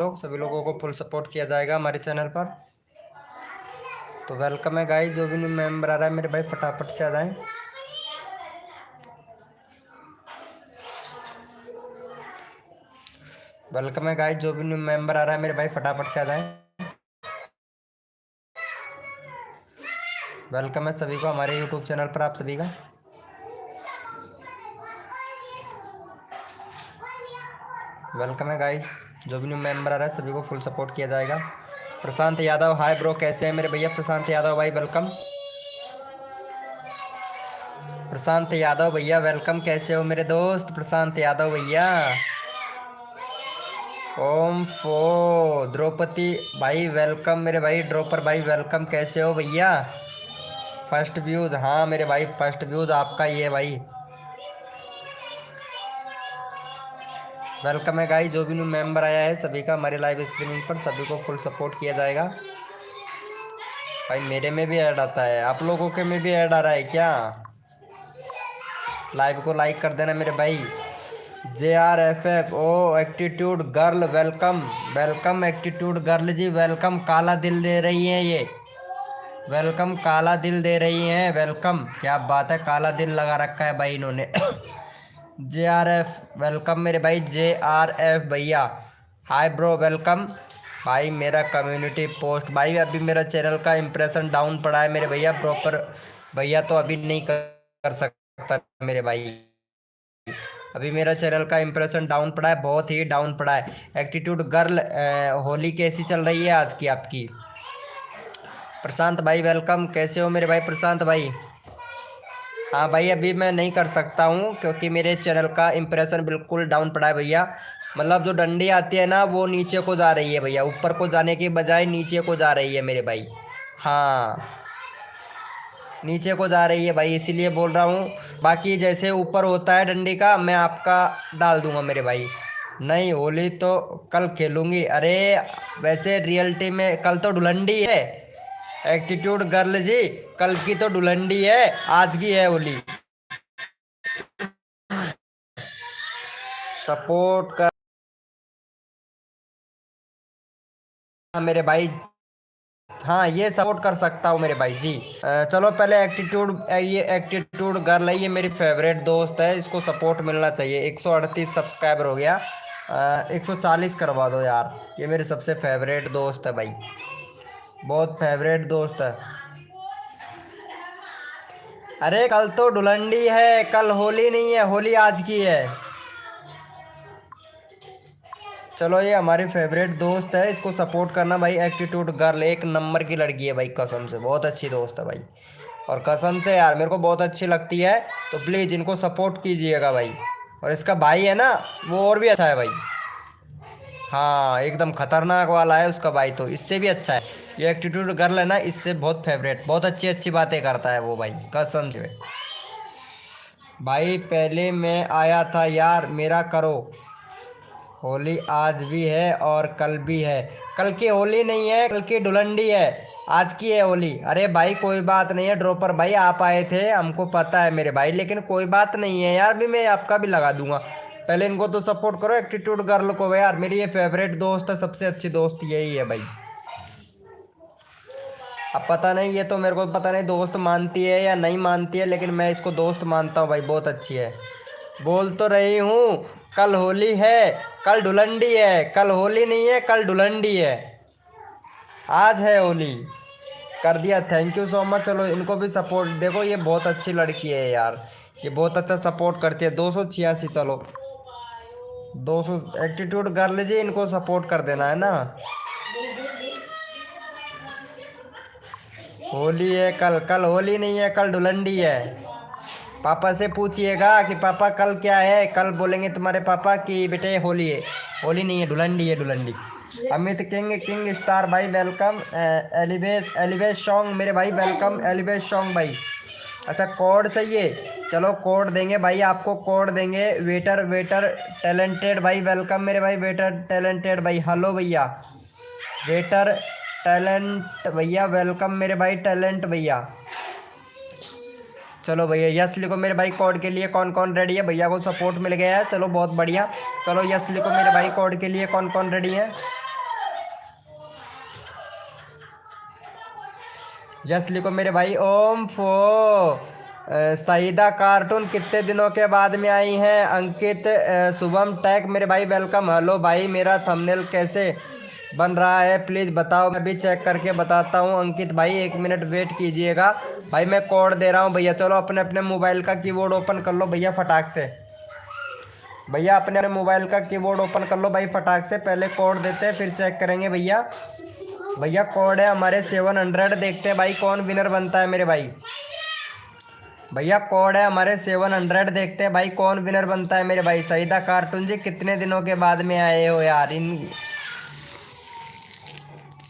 सभी लोगों को फुल सपोर्ट किया जाएगा हमारे चैनल पर। तो वेलकम है गाइस, जो भी न्यू मेंबर आ रहा है मेरे भाई फटाफट से आ जाएं। वेलकम है गाइस, जो भी न्यू मेंबर आ रहा है मेरे भाई फटाफट से आ जाएं। वेलकम है सभी को हमारे यूट्यूब चैनल पर, आप सभी का। वेलकम है गाइस, जो भी न्यू मेंबर आ रहा है सभी को फुल सपोर्ट किया जाएगा। प्रशांत यादव, हाय ब्रो, कैसे हैं मेरे भैया? प्रशांत यादव भाई वेलकम। प्रशांत यादव भैया वेलकम, कैसे हो मेरे दोस्त? प्रशांत यादव भैया। ओम फो द्रौपदी भाई वेलकम मेरे भाई। ड्रॉपर भाई वेलकम, कैसे हो भैया? फर्स्ट व्यूज, हाँ मेरे भाई फर्स्ट व्यूज आपका ही है भाई। वेलकम है गाइस, जो भी न्यू मेंबर आया है सभी का हमारे लाइव स्ट्रीमिंग पर, सभी को फुल सपोर्ट किया जाएगा भाई। मेरे में भी ऐड आता है, आप लोगों के में भी ऐड आ रहा है क्या? लाइव को लाइक कर देना मेरे भाई। JRFF ओ attitude girl welcome. Welcome attitude girl ji welcome. काला दिल दे रही हैं ये, वेलकम काला दिल दे रही हैं, वेलकम। क्या बात है, काला दिल लगा रखा है भाई इन्होंने। JRF वेलकम मेरे भाई। JRF भैया हाय ब्रो वेलकम भाई। मेरा कम्युनिटी पोस्ट भाई, अभी मेरा चैनल का इंप्रेशन डाउन पड़ा है मेरे भैया प्रॉपर। भैया तो अभी नहीं कर सकता मेरे भाई, अभी मेरा चैनल का इंप्रेशन डाउन पड़ा है, बहुत ही डाउन पड़ा है। एटीट्यूड गर्ल होली कैसी चल रही है आज की आपकी? प्रशांत भाई वेलकम, कैसे हो मेरे भाई प्रशांत भाई? हाँ भाई, अभी मैं नहीं कर सकता हूँ क्योंकि मेरे चैनल का इंप्रेशन बिल्कुल डाउन पड़ा है भैया। मतलब जो डंडी आती है ना वो नीचे को जा रही है भैया, ऊपर को जाने के बजाय नीचे को जा रही है मेरे भाई। हाँ नीचे को जा रही है भाई, इसीलिए बोल रहा हूँ। बाकी जैसे ऊपर होता है डंडी का, मैं आपका डाल दूंगा मेरे भाई। नहीं, होली तो कल खेलूंगी। अरे वैसे रियलिटी में कल तो धुलंडी है। एटीट्यूड गर्ल जी, कल की तो धुलंडी है, आज की है होली। सपोर्ट कर मेरे भाई। हाँ ये सपोर्ट कर सकता हूँ मेरे भाई जी। चलो पहले एटीट्यूड, ये एटीट्यूड गर्ल है, ये मेरी फेवरेट दोस्त है, इसको सपोर्ट मिलना चाहिए। 138 सब्सक्राइबर हो गया, 140 करवा दो यार। ये मेरे सबसे फेवरेट दोस्त है भाई, बहुत फेवरेट दोस्त है। अरे कल तो धुलंडी है, कल होली नहीं है, होली आज की है। चलो ये हमारी फेवरेट दोस्त है, इसको सपोर्ट करना भाई। एटीट्यूड गर्ल एक नंबर की लड़की है भाई, कसम से बहुत अच्छी दोस्त है भाई। और कसम से यार मेरे को बहुत अच्छी लगती है, तो प्लीज़ इनको सपोर्ट कीजिएगा भाई। और इसका भाई है ना, वो और भी अच्छा है भाई। हाँ एकदम खतरनाक वाला है उसका भाई, तो इससे भी अच्छा है। ये एटीट्यूड गर्ल है ना, इससे बहुत फेवरेट, बहुत अच्छी अच्छी बातें करता है वो भाई, कसम से। भाई पहले मैं आया था यार, मेरा करो। होली आज भी है और कल भी है। कल की होली नहीं है, कल की धुलंडी है, आज की है होली। अरे भाई कोई बात नहीं है ड्रॉपर भाई, आप आए थे हमको पता है मेरे भाई, लेकिन कोई बात नहीं है यार, भी मैं आपका भी लगा दूंगा। पहले इनको तो सपोर्ट करो, एटीट्यूड गर्ल को यार, मेरी ये फेवरेट दोस्त है, सबसे अच्छी दोस्त यही है भाई। अब पता नहीं, ये तो मेरे को पता नहीं दोस्त मानती है या नहीं मानती है, लेकिन मैं इसको दोस्त मानता हूँ भाई, बहुत अच्छी है। बोल तो रही हूँ, कल होली है, कल धुलंडी है, कल होली नहीं है, कल धुलंडी है, आज है होली। कर दिया, थैंक यू सो मच। चलो इनको भी सपोर्ट, देखो ये बहुत अच्छी लड़की है यार, ये बहुत अच्छा सपोर्ट करती है। 286, चलो 200। एटीट्यूड गर्ल जी इनको सपोर्ट कर देना है ना। होली है कल, कल होली नहीं है, कल धुलंडी है। पापा से पूछिएगा कि पापा कल क्या है, कल बोलेंगे तुम्हारे पापा कि बेटे होली है, होली नहीं है, धुलंडी है, Dhulandi. Amit king, king star भाई वेलकम। एलिवेश, एलिवेश सॉन्ग मेरे भाई वेलकम, एलिवेश सॉन्ग भाई। अच्छा कोड चाहिए, चलो कोड देंगे भाई, आपको कोड देंगे। वेटर, वेटर टैलेंटेड भाई वेलकम मेरे भाई, वेटर टैलेंटेड भाई। हेलो भैया वेटर टैलेंट भैया वेलकम मेरे भाई, टैलेंट भैया। चलो भैया यस लिखो मेरे भाई कोड के लिए। कौन कौन रेडी है? भैया को सपोर्ट मिल गया है, चलो बहुत बढ़िया। चलो यस लिखो मेरे भाई कोड के लिए, कौन कौन रेडी है? यस लिखो मेरे भाई। ओम फो सईदा कार्टून कितने दिनों के बाद में आई हैं। अंकित शुभम टैग मेरे भाई वेलकम। हेलो भाई, मेरा थंबनेल कैसे बन रहा है प्लीज़ बताओ, मैं भी चेक करके बताता हूँ। अंकित भाई 1 मिनट वेट कीजिएगा भाई, मैं कोड दे रहा हूँ भैया। चलो अपने अपने मोबाइल का कीबोर्ड ओपन कर लो भैया फटाक से। भैया अपने अपने मोबाइल का कीबोर्ड ओपन कर लो भाई फटाक से। पहले कोड देते हैं फिर चेक करेंगे भैया। भैया कोड है हमारे 700। देखते हैं भाई कौन विनर बनता है मेरे भाई। भैया कोड है हमारे 700। देखते हैं भाई कौन विनर बनता है मेरे भाई। सईदा कार्टून जी कितने दिनों के बाद में आए हो यार इन।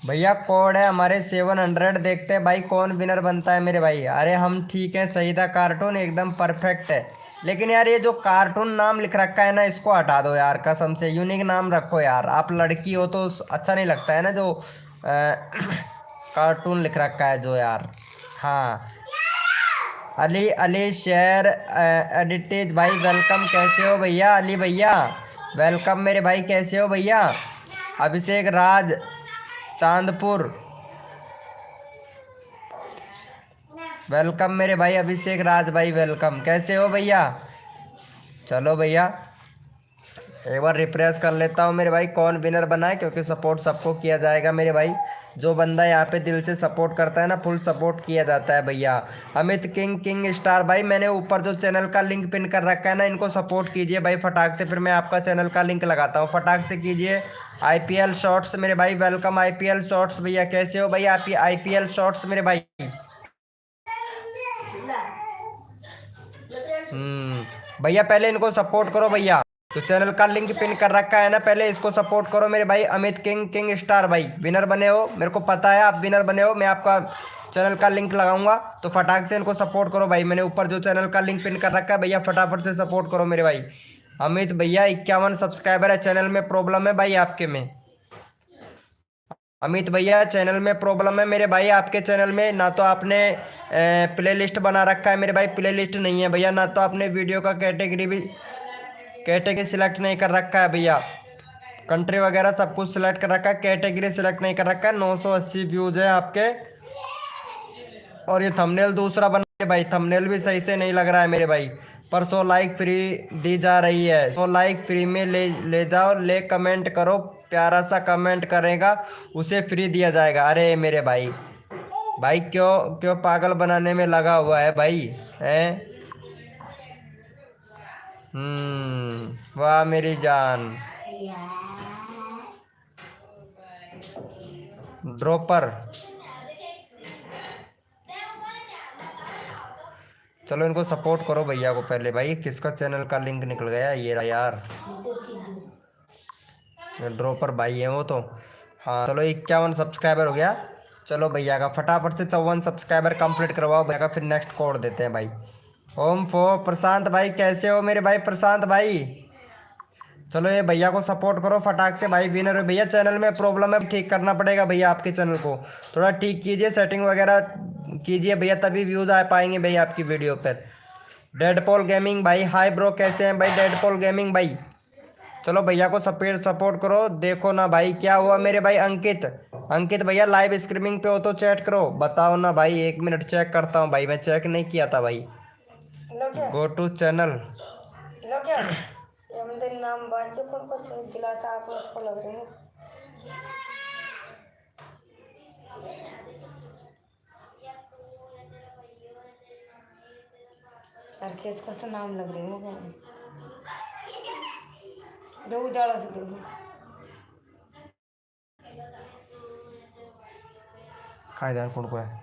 भैया कोड है हमारे 700। देखते हैं भाई कौन विनर बनता है मेरे भाई। अरे हम ठीक है सईदा कार्टून एकदम परफेक्ट है। लेकिन यार ये जो कार्टून नाम लिख रखा है ना इसको हटा दो यार, कसम से यूनिक नाम रखो यार। आप लड़की हो तो अच्छा नहीं लगता है ना जो कार्टून लिख रखा है जो यार। हाँ अली अली शेयर एडिटेज भाई वेलकम। कैसे हो भैया अली भैया वेलकम मेरे भाई। कैसे हो भैया। अभिषेक राज चांदपुर वेलकम मेरे भाई। अभिषेक राज भाई वेलकम। कैसे हो भैया। चलो भैया एक बार रिफ्रेश कर लेता हूँ मेरे भाई कौन विनर बना है, क्योंकि सपोर्ट सबको किया जाएगा मेरे भाई। जो बंदा यहाँ पे दिल से सपोर्ट करता है ना फुल सपोर्ट किया जाता है भैया। अमित किंग किंग स्टार भाई मैंने ऊपर जो चैनल का लिंक पिन कर रखा है ना इनको सपोर्ट कीजिए भाई फटाक से, फिर मैं आपका चैनल का लिंक लगाता हूँ फटाक से कीजिए। आईपीएल शॉर्ट्स मेरे भाई वेलकम। आईपीएल शॉर्ट्स भैया कैसे हो भैया। आप आईपीएल शॉर्ट्स मेरे भाई। भैया पहले इनको सपोर्ट करो भैया। तो चैनल का लिंक पिन कर रखा है ना, पहले इसको सपोर्ट करो मेरे भाई। अमित किंग किंग स्टार भाई विनर बने हो, मेरे को पता है आप विनर बने हो। मैं आपका चैनल का लिंक लगाऊंगा तो फटाक से इनको सपोर्ट करो भाई। मैंने ऊपर जो चैनल का लिंक पिन कर रखा है भैया फटाफट से सपोर्ट करो मेरे भाई। अमित भैया 51 सब्सक्राइबर है, चैनल में प्रॉब्लम है भाई आपके में। अमित भैया चैनल में प्रॉब्लम है मेरे भाई आपके चैनल में। ना तो आपने प्ले लिस्ट बना रखा है मेरे भाई, प्ले लिस्ट नहीं है भैया। ना तो आपने वीडियो का कैटेगरी सिलेक्ट नहीं कर रखा है भैया। कंट्री वगैरह सब कुछ सिलेक्ट कर रखा है, कैटेगरी सिलेक्ट नहीं कर रखा है। 980 व्यूज है आपके। और ये थंबनेल दूसरा बना भाई, थंबनेल भी सही से नहीं लग रहा है मेरे भाई। पर 100 लाइक फ्री दी जा रही है, 100 लाइक फ्री में ले जाओ, ले कमेंट करो, प्यारा सा कमेंट करेगा उसे फ्री दिया जाएगा। अरे मेरे भाई भाई क्यों क्यों पागल बनाने में लगा हुआ है भाई हैं। वाह मेरी जान। ड्रॉपर चलो इनको सपोर्ट करो भैया को पहले भाई। किसका चैनल का लिंक निकल गया ये रहा यार, ड्रॉपर भाई है वो तो। हाँ चलो 51 सब्सक्राइबर हो गया। चलो भैया का फटाफट से 54 सब्सक्राइबर कंप्लीट करवाओ भैया का, फिर नेक्स्ट कोड देते हैं भाई। ओम फो प्रशांत भाई कैसे हो मेरे भाई प्रशांत भाई। चलो ये भैया को सपोर्ट करो फटाक से भाई। विनर हो भैया। चैनल में प्रॉब्लम है, ठीक करना पड़ेगा भैया आपके चैनल को। थोड़ा ठीक कीजिए, सेटिंग वगैरह कीजिए भैया, तभी व्यूज़ आ पाएंगे भैया आपकी वीडियो पर। डेडपॉल गेमिंग भाई हाय ब्रो कैसे हैं भाई। डेडपॉल गेमिंग भाई चलो भैया को सपोर्ट करो। देखो ना भाई क्या हुआ मेरे भाई। अंकित अंकित भैया लाइव स्ट्रीमिंग पे हो तो चैट करो, बताओ ना भाई। 1 मिनट चेक करता हूँ भाई, मैं चेक नहीं किया था भाई। गो टू चैनल नाम गिलास आप उसको लग रहे हैं। किसका नाम लग रहे हो दो उजाला से दो खाईदार कौन को है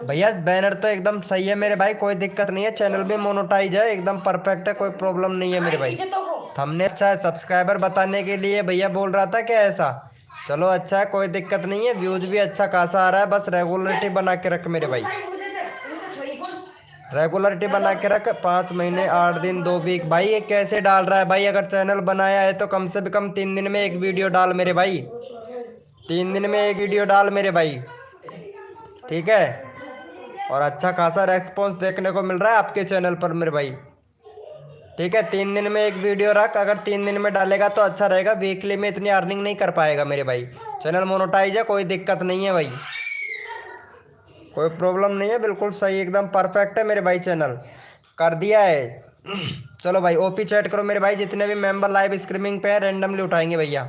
भैया। बैनर तो एकदम सही है मेरे भाई, कोई दिक्कत नहीं है। चैनल भी मोनेटाइज है, एकदम परफेक्ट है, कोई प्रॉब्लम नहीं है मेरे भाई। हमने अच्छा है सब्सक्राइबर बताने के लिए भैया बोल रहा था क्या ऐसा। चलो अच्छा है कोई दिक्कत नहीं है, व्यूज भी अच्छा खासा आ रहा है। बस रेगुलरिटी बना के रख मेरे भाई, रेगुलरिटी बना के रख। 5 महीने 8 दिन 2 वीक भाई। ये कैसे डाल रहा है भाई। अगर चैनल बनाया है तो कम से कम 3 दिन में एक वीडियो डाल मेरे भाई, 3 दिन में एक वीडियो डाल मेरे भाई, ठीक है। और अच्छा खासा रेस्पॉन्स देखने को मिल रहा है आपके चैनल पर मेरे भाई, ठीक है। 3 दिन में एक वीडियो रख, अगर 3 दिन में डालेगा तो अच्छा रहेगा। वीकली में इतनी अर्निंग नहीं कर पाएगा मेरे भाई। चैनल मोनेटाइज है, कोई दिक्कत नहीं है भाई। कोई प्रॉब्लम नहीं है, बिल्कुल सही एकदम परफेक्ट है मेरे भाई। चैनल कर दिया है। चलो भाई ओपी चैट करो मेरे भाई, जितने भी मेंबर लाइव स्ट्रीमिंग पे हैं रैंडमली उठाएंगे भैया।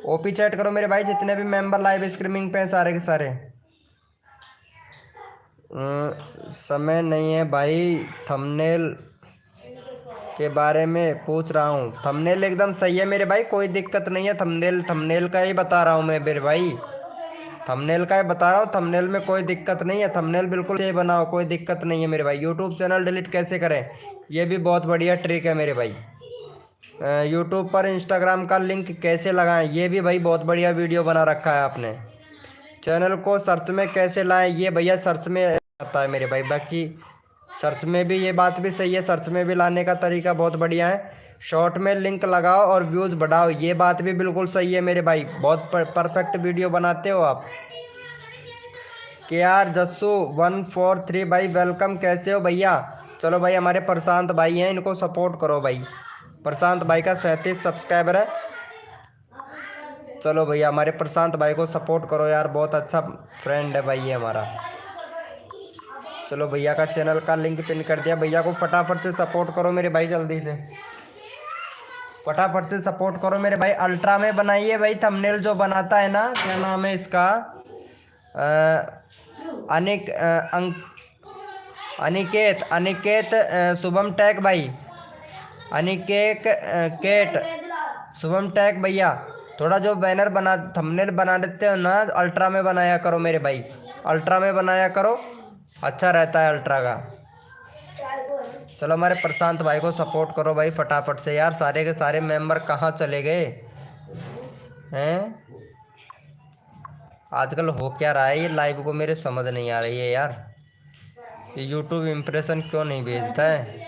ओपी चैट करो मेरे भाई, जितने भी मेंबर लाइव स्ट्रीमिंग पे हैं सारे के सारे। समय नहीं है भाई, थंबनेल के बारे में पूछ रहा हूँ। थंबनेल एकदम सही है मेरे भाई, कोई दिक्कत नहीं है। थंबनेल थंबनेल का ही बता रहा हूँ मैं मेरे भाई, थंबनेल का ही बता रहा हूँ। थंबनेल में कोई दिक्कत नहीं है, थंबनेल बिल्कुल सही बनाओ, कोई दिक्कत नहीं है मेरे भाई। यूट्यूब चैनल डिलीट कैसे करें, ये भी बहुत बढ़िया ट्रिक है मेरे भाई। यूट्यूब पर इंस्टाग्राम का लिंक कैसे लगाएं, ये भी भाई बहुत बढ़िया वीडियो बना रखा है आपने। चैनल को सर्च में कैसे लाएं, ये भैया सर्च में आता है मेरे भाई। बाकी सर्च में भी ये बात भी सही है, सर्च में भी लाने का तरीका बहुत बढ़िया है। शॉर्ट में लिंक लगाओ और व्यूज़ बढ़ाओ, ये बात भी बिल्कुल सही है मेरे भाई। बहुत परफेक्ट वीडियो बनाते हो आप। के आर जस्सू 143 भाई वेलकम, कैसे हो भैया। चलो भाई हमारे प्रशांत भाई हैं, इनको सपोर्ट करो भाई। प्रशांत भाई का 37 सब्सक्राइबर है। चलो भैया हमारे प्रशांत भाई को सपोर्ट करो यार, बहुत अच्छा फ्रेंड है भाई ये हमारा। चलो भैया का चैनल का लिंक पिन कर दिया, भैया को फटाफट से सपोर्ट करो मेरे भाई, जल्दी से फटाफट से सपोर्ट करो मेरे भाई। अल्ट्रा में बनाइए भाई थंबनेल, जो बनाता है ना, क्या नाम है इसका, अनिक अनिकेत अनिकेत शुभम टैग भाई, अनिकेत केट शुभम टैग भैया। थोड़ा जो बैनर बना थंबनेल बना देते हो ना, अल्ट्रा में बनाया करो मेरे भाई, अल्ट्रा में बनाया करो, अच्छा रहता है अल्ट्रा का। चलो हमारे प्रशांत भाई को सपोर्ट करो भाई फटाफट से यार। सारे के सारे मेंबर कहाँ चले गए हैं, आजकल हो क्या रहा है ये लाइव को मेरे समझ नहीं आ रही है यार। ये यूट्यूब इम्प्रेशन क्यों नहीं भेजता है,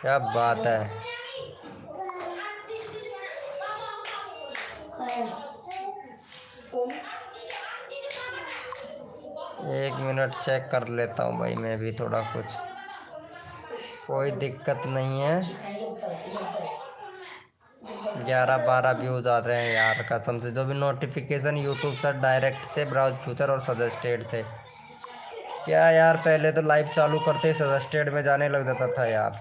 क्या बात है। एक मिनट चेक कर लेता हूँ भाई मैं भी थोड़ा कुछ, कोई दिक्कत नहीं है। 11-12 व्यूज आ रहे हैं यार कसम से। जो भी नोटिफिकेशन यूट्यूब से डायरेक्ट से ब्राउज फ्यूचर और सजेस्टेड से, क्या यार पहले तो लाइव चालू करते ही सजेस्टेड में जाने लग जाता था यार।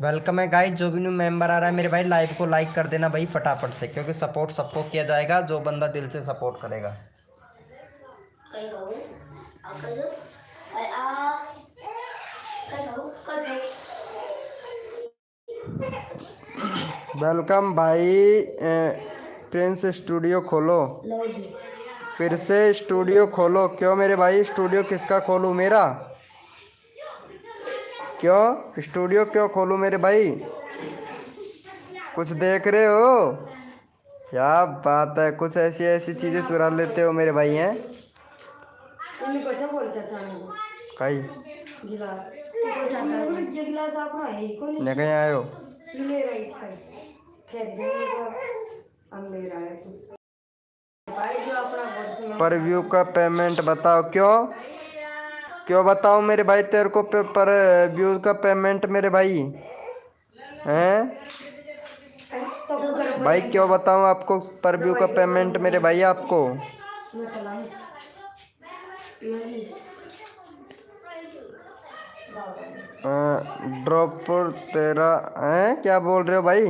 वेलकम है गाइस, जो भी न्यू मेंबर आ रहा है मेरे भाई लाइव को लाइक कर देना भाई फटाफट से, क्योंकि सपोर्ट सबको किया जाएगा जो बंदा दिल से सपोर्ट करेगा। वेलकम भाई। प्रिंस स्टूडियो खोलो, फिर से स्टूडियो खोलो। क्यों मेरे भाई स्टूडियो किसका खोलूँ, मेरा? क्यों स्टूडियो क्यों खोलूँ मेरे भाई, कुछ देख रहे हो? क्या बात है, कुछ ऐसी ऐसी चीज़ें चुरा लेते हो मेरे भाई हैं। कहीं कहीं आए हो? पर व्यू का पेमेंट बताओ। क्यों क्यों बताओ मेरे भाई तेरे को पर व्यू का पेमेंट मेरे भाई हैं भाई, क्यों बताऊं आपको पर व्यू का पेमेंट मेरे भाई आपको? ड्रॉप तेरा है, क्या बोल रहे हो भाई?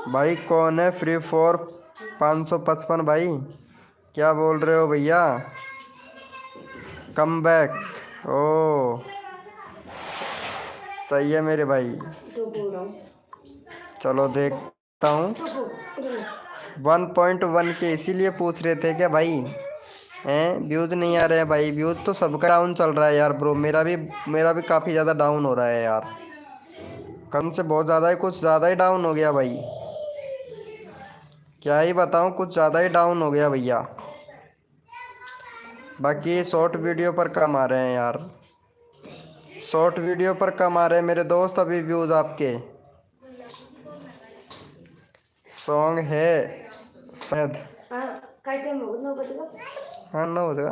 भाई कौन है फ्री फॉर 555 भाई, क्या बोल रहे हो भैया? कम बैक, ओ सही है मेरे भाई। चलो देखता हूँ। 1.1 के इसीलिए पूछ रहे थे क्या भाई हैं? व्यूज़ नहीं आ रहे हैं भाई, व्यूज़ तो सबका डाउन चल रहा है यार ब्रो, मेरा भी काफ़ी ज़्यादा डाउन हो रहा है यार, कम से बहुत ज़्यादा ही, कुछ ज़्यादा ही डाउन हो गया भाई, क्या ही बताऊँ, कुछ ज़्यादा ही डाउन हो गया भैया। बाकी शॉर्ट वीडियो पर कम आ रहे हैं यार, शॉर्ट वीडियो पर कम आ रहे हैं मेरे दोस्त अभी व्यूज़ आपके। सॉन्ग है शायद, हाँ ना हो जाएगा,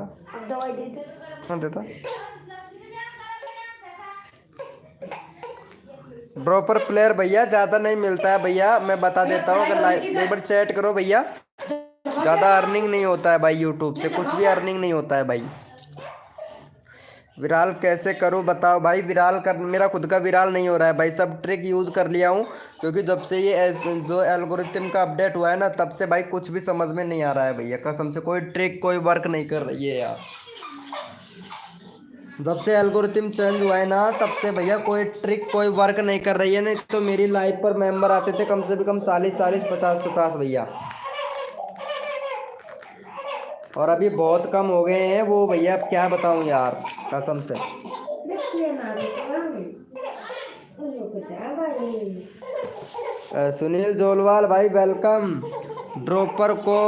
हाँ देता। ड्रॉपर प्लेयर भैया ज़्यादा नहीं मिलता है भैया, मैं बता देता हूँ। अगर लाइव एक बार चैट करो भैया, ज़्यादा अर्निंग नहीं होता है भाई, यूट्यूब से कुछ भी अर्निंग नहीं होता है भाई। विराल कैसे करूँ बताओ भाई। विराल कर, मेरा खुद का विराल नहीं हो रहा है भाई, सब ट्रिक यूज़ कर लिया हूँ, क्योंकि जब से ये जो एल्गोरिथम का अपडेट हुआ है ना, तब से भाई कुछ भी समझ में नहीं आ रहा है भैया, कसम से कोई ट्रिक कोई वर्क नहीं कर रही है यार। जब से एल्गोरिथम चेंज हुआ है ना, तब से भैया कोई ट्रिक कोई वर्क नहीं कर रही है। नहीं तो मेरी लाइफ पर मेंबर आते थे कम से कम 40 50 50 भैया, और अभी बहुत कम हो गए हैं वो भैया, अब क्या बताऊं यार कसम से। सुनील जोलवाल भाई वेलकम। ड्रॉपर को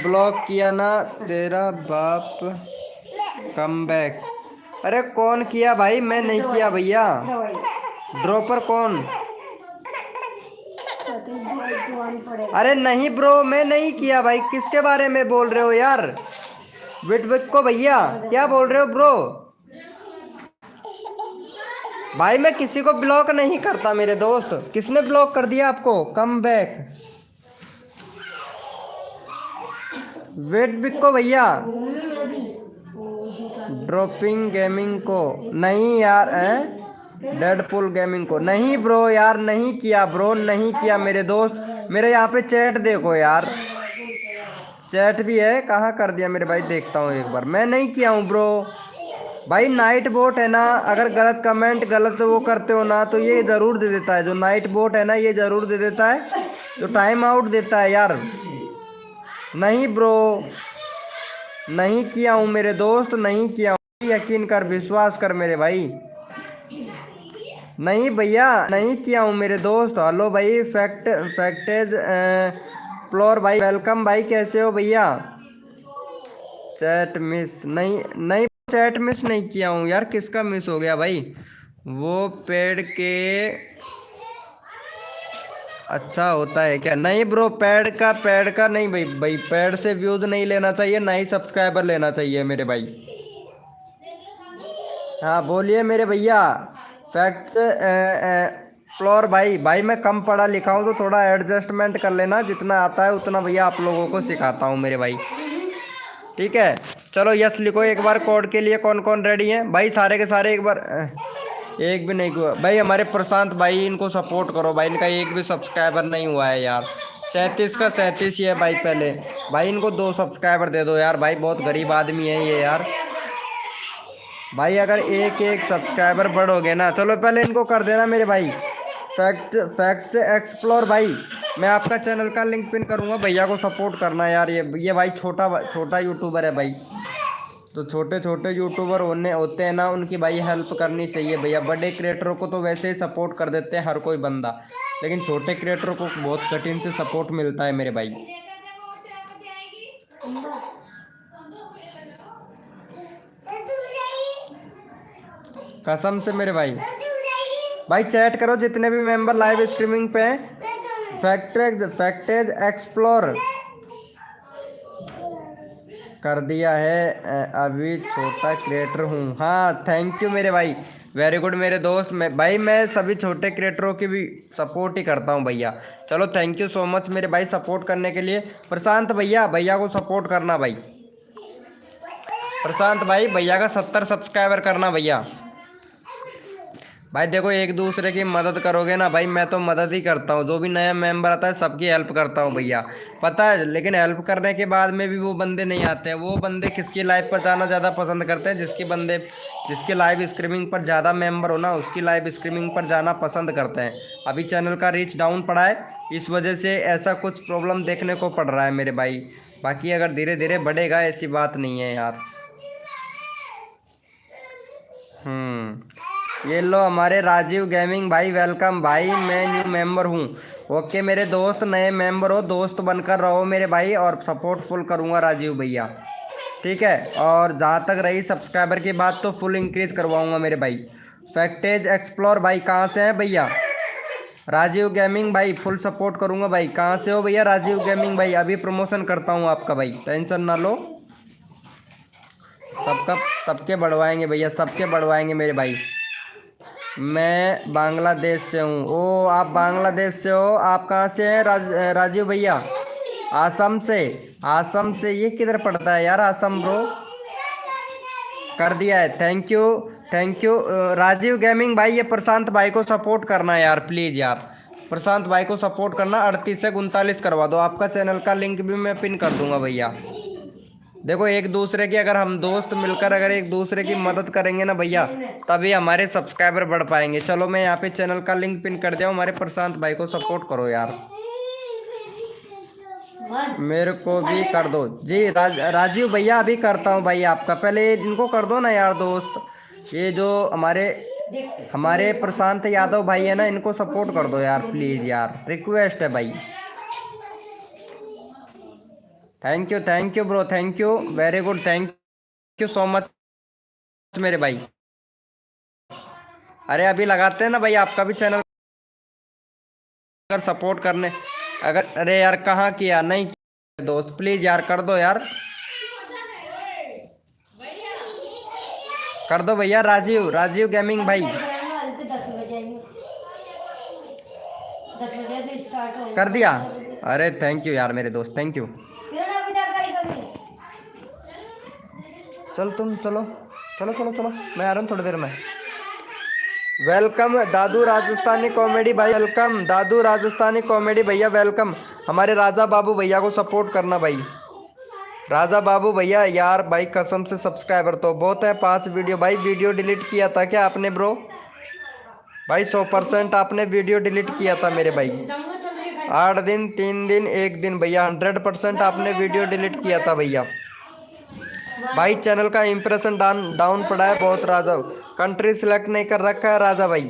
ब्लॉक किया ना तेरा बाप, कम बैक। अरे कौन किया भाई, मैं नहीं किया भैया। ड्रॉपर कौन? अरे नहीं ब्रो, मैं नहीं किया भाई, किसके बारे में बोल रहे हो यार? विट विट को भैया क्या बोल रहे हो ब्रो? भाई मैं किसी को ब्लॉक नहीं करता मेरे दोस्त। किसने ब्लॉक कर दिया आपको? कम बैक वेट बिक को भैया, ड्रॉपिंग गेमिंग को नहीं यार, डेडपुल गेमिंग को नहीं ब्रो यार, नहीं किया ब्रो, नहीं किया मेरे दोस्त। मेरे यहाँ पे चैट देखो यार, चैट भी है, कहाँ कर दिया मेरे भाई, देखता हूँ एक बार। मैं नहीं किया हूँ ब्रो भाई। नाइट बोट है ना, अगर गलत कमेंट गलत वो करते हो ना, तो ये ज़रूर दे देता है। जो नाइट बोट है ना, ये ज़रूर दे देता है, जो टाइम आउट देता है यार। नहीं ब्रो, नहीं किया हूँ मेरे दोस्त, नहीं किया हूँ, यकीन कर, विश्वास कर मेरे भाई। नहीं भैया नहीं किया हूँ मेरे दोस्त। हेलो भाई फैक्टेज फ्लोर भाई वेलकम भाई, कैसे हो भैया? चैट मिस नहीं, नहीं चैट मिस नहीं किया हूँ यार, किसका मिस हो गया भाई? वो पेड़ के अच्छा होता है क्या? नहीं ब्रो, पेड़ का नहीं भाई, पेड़ से व्यूज नहीं लेना चाहिए, ना ही सब्सक्राइबर लेना चाहिए मेरे भाई। हाँ बोलिए मेरे भैया। फैक्ट फ्लोर भाई मैं कम पढ़ा लिखा हूँ, तो थोड़ा एडजस्टमेंट कर लेना, जितना आता है उतना भैया आप लोगों को सिखाता हूँ मेरे भाई, ठीक है? चलो यस लिखो एक बार कोड के लिए। कौन कौन रेडी है भाई? सारे के सारे एक बार। एक भी नहीं हुआ भाई। हमारे प्रशांत भाई, इनको सपोर्ट करो भाई, इनका एक भी सब्सक्राइबर नहीं हुआ है यार। 37 का 37 ही है भाई। पहले भाई इनको 2 सब्सक्राइबर दे दो यार भाई, बहुत गरीब आदमी है ये यार। भाई अगर एक एक सब्सक्राइबर बढ़ोगे ना, चलो पहले इनको कर देना मेरे भाई। फैक्ट एक्सप्लोर भाई, मैं आपका चैनल का लिंक पिन करूँगा, भैया को सपोर्ट करना यार। ये भाई छोटा यूट्यूबर है भाई, तो छोटे छोटे यूट्यूबर होते हैं ना, उनकी भाई हेल्प करनी चाहिए भैया। बड़े क्रिएटरों को तो वैसे ही सपोर्ट कर देते हैं हर कोई बंदा, लेकिन छोटे क्रिएटरों को बहुत कठिन से सपोर्ट मिलता है मेरे भाई। कसम से मेरे भाई। भाई चैट करो जितने भी मेंबर लाइव स्ट्रीमिंग पे हैं। फैक्टेज एक्सप्लोर कर दिया है, अभी छोटा क्रिएटर हूँ। हाँ थैंक यू मेरे भाई, वेरी गुड मेरे दोस्त। मैं सभी छोटे क्रिएटरों की भी सपोर्ट ही करता हूँ भैया। चलो थैंक यू सो मच मेरे भाई सपोर्ट करने के लिए। प्रशांत भैया को सपोर्ट करना भाई। प्रशांत भाई भैया का 70 सब्सक्राइबर करना भैया। भाई देखो, एक दूसरे की मदद करोगे ना भाई, मैं तो मदद ही करता हूँ, जो भी नया मेंबर आता है सबकी हेल्प करता हूँ भैया, पता है। लेकिन हेल्प करने के बाद में भी वो बंदे नहीं आते हैं। वो बंदे किसकी लाइव पर जाना ज़्यादा पसंद करते हैं? जिसकी लाइव स्ट्रीमिंग पर ज़्यादा मेंबर हो ना, उसकी लाइव स्ट्रीमिंग पर जाना पसंद करते हैं। अभी चैनल का रीच डाउन पड़ा है, इस वजह से ऐसा कुछ प्रॉब्लम देखने को पड़ रहा है मेरे भाई। बाकी अगर धीरे धीरे बढ़ेगा, ऐसी बात नहीं है यार। ये लो हमारे राजीव गेमिंग भाई वेलकम भाई, मैं न्यू मेंबर हूँ। ओके मेरे दोस्त, नए मेंबर हो, दोस्त बनकर रहो मेरे भाई, और सपोर्ट फुल करूँगा राजीव भैया, ठीक है? और जहाँ तक रही सब्सक्राइबर की बात, तो फुल इंक्रीज करवाऊँगा मेरे भाई। फैक्टेज एक्सप्लोर भाई कहाँ से हैं भैया? राजीव गेमिंग भाई फुल सपोर्ट करूँगा भाई। कहाँ से हो भैया राजीव गेमिंग भाई? अभी प्रमोशन करता हूँ आपका भाई, टेंशन ना लो। सबके बढ़वाएंगे भैया, सबके बढ़वाएंगे मेरे भाई। मैं बांग्लादेश से हूँ। ओ आप बांग्लादेश से हो, आप कहाँ से हैं राजीव भैया? आसम से। आसम से ये किधर पड़ता है यार आसम ब्रो? कर दिया है, thank you. Thank you Rajiv gaming भाई। ये प्रशांत भाई को सपोर्ट करना यार प्लीज़ यार, प्रशांत भाई को सपोर्ट करना। 38 से 39 करवा दो। आपका चैनल का लिंक भी मैं पिन कर दूंगा भैया। देखो एक दूसरे की, अगर हम दोस्त मिलकर अगर एक दूसरे की मदद करेंगे ना भैया, तभी हमारे सब्सक्राइबर बढ़ पाएंगे। चलो मैं यहाँ पे चैनल का लिंक पिन कर दिया हूँ। हमारे प्रशांत भाई को सपोर्ट करो यार, मेरे को भी कर दो जी। राजीव भैया अभी करता हूँ भाई आपका, पहले इनको कर दो ना यार दोस्त। ये जो हमारे हमारे प्रशांत यादव भाई है ना, इनको सपोर्ट कर दो यार प्लीज़ यार, रिक्वेस्ट है भाई। Thank you bro, thank you very good, thank you so much मेरे भाई। अरे अभी लगाते हैं ना भाई आपका भी चैनल, अगर सपोर्ट करने अगर, अरे यार कहाँ किया, नहीं किया दोस्त, प्लीज़ यार कर दो यार, कर दो भैया। राजीव गेमिंग भाई कर दिया। अरे थैंक यू यार मेरे दोस्त, थैंक यू। चल तुम चलो चलो चलो चलो, मैं आ रहा हूँ थोड़ी देर में। वेलकम दादू राजस्थानी कॉमेडी भाई, वेलकम दादू राजस्थानी कॉमेडी भैया, वेलकम। हमारे राजा बाबू भैया को सपोर्ट करना भाई, राजा बाबू भैया यार भाई कसम से सब्सक्राइबर तो बहुत है, 5 वीडियो भाई। वीडियो डिलीट किया था क्या आपने ब्रो? भाई 100% आपने वीडियो डिलीट किया था मेरे भाई। 8 दिन 3 दिन 1 दिन भैया, 100% आपने वीडियो डिलीट किया था भैया। भाई चैनल का इंप्रेशन डाउन पड़ा है बहुत राजा। कंट्री सिलेक्ट नहीं कर रखा है राजा भाई,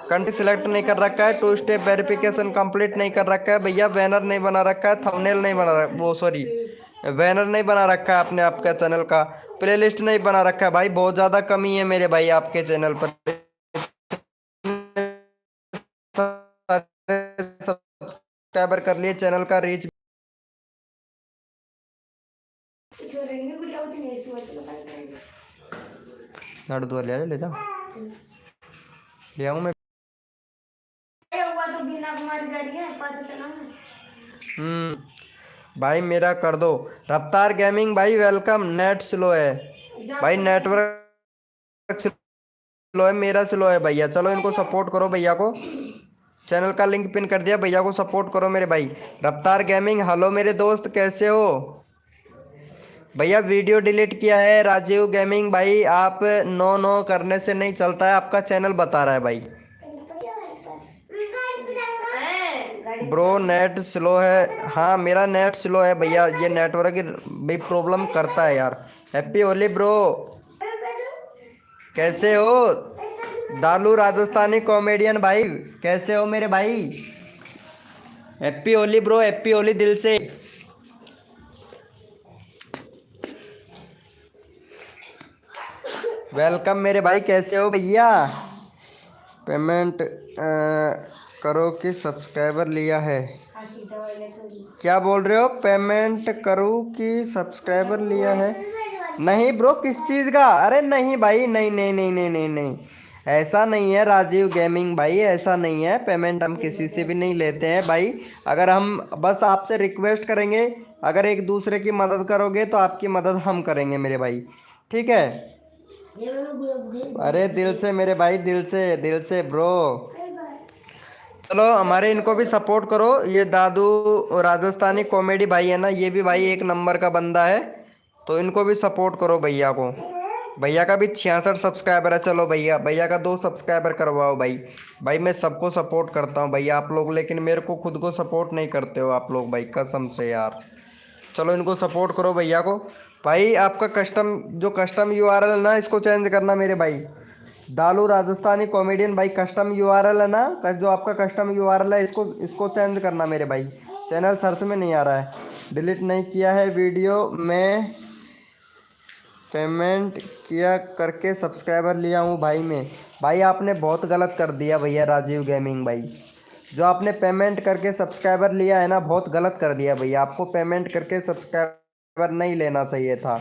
कंट्री सिलेक्ट नहीं कर रखा है। 2 स्टेप वेरिफिकेशन कंप्लीट नहीं कर रखा है भैया। बैनर नहीं बना रखा है, थंबनेल नहीं बना रखा, वो सॉरी बैनर नहीं बना रखा है आपने, आपका चैनल का प्लेलिस्ट नहीं बना रखा है भाई। बहुत ज़्यादा कमी है मेरे भाई आपके चैनल पर। सब्सक्राइबर कर लिए, चैनल का रीच झाड़ू दुआ ले जा, ले आऊँ मैं। भाई मेरा कर दो। रफ्तार गेमिंग भाई वेलकम। नेट स्लो है भाई, नेटवर्क स्लो है, मेरा स्लो है भैया। चलो इनको सपोर्ट करो भैया को, चैनल का लिंक पिन कर दिया, भैया को सपोर्ट करो मेरे भाई। रफ्तार गेमिंग हेलो मेरे दोस्त, कैसे हो भैया? वीडियो डिलीट किया है राजीव गेमिंग भाई। आप नो नो करने से नहीं चलता है, आपका चैनल बता रहा है भाई। ब्रो नेट स्लो है, हाँ मेरा नेट स्लो है भैया, ये नेटवर्क की भी प्रॉब्लम करता है यार। हैप्पी होली ब्रो, कैसे हो? दालू राजस्थानी कॉमेडियन भाई कैसे हो मेरे भाई? Happy Holi bro, happy Holi दिल से। वेलकम मेरे भाई, कैसे हो भैया? पेमेंट करो कि सब्सक्राइबर लिया है? क्या बोल रहे हो? पेमेंट करूँ कि सब्सक्राइबर लिया है? नहीं ब्रो, किस चीज़ का? अरे नहीं भाई, नहीं नहीं नहीं नहीं नहीं नहीं, ऐसा नहीं है राजीव गेमिंग भाई, ऐसा नहीं है। पेमेंट हम किसी से भी नहीं लेते हैं भाई। अगर हम बस आपसे रिक्वेस्ट करेंगे, अगर एक दूसरे की मदद करोगे तो आपकी मदद हम करेंगे मेरे भाई, ठीक है? अरे दिल से मेरे भाई, दिल से ब्रो। चलो हमारे इनको भी सपोर्ट करो। ये दादू राजस्थानी कॉमेडी भाई है ना, ये भी भाई एक नंबर का बंदा है, तो इनको भी सपोर्ट करो भैया को। भैया का भी 66 सब्सक्राइबर है। चलो भैया, भैया का 2 सब्सक्राइबर करवाओ भाई। भाई मैं सबको सपोर्ट करता हूँ भैया, आप लोग लेकिन मेरे को खुद को सपोर्ट नहीं करते हो आप लोग भाई, कसम से यार। चलो इनको सपोर्ट करो भैया को। भाई आपका कस्टम यूआरएल है ना, इसको चेंज करना मेरे भाई। दालू राजस्थानी कॉमेडियन भाई, कस्टम यूआरएल है ना, जो आपका कस्टम यूआरएल है, इसको चेंज करना मेरे भाई। चैनल सर्च में नहीं आ रहा है। डिलीट नहीं किया है वीडियो में, पेमेंट किया करके सब्सक्राइबर लिया हूँ भाई मैं। भाई आपने बहुत गलत कर दिया भैया राजीव गेमिंग भाई, जो आपने पेमेंट करके सब्सक्राइबर लिया है ना, बहुत गलत कर दिया भैया। आपको पेमेंट करके सब्सक्राइबर नहीं लेना चाहिए था।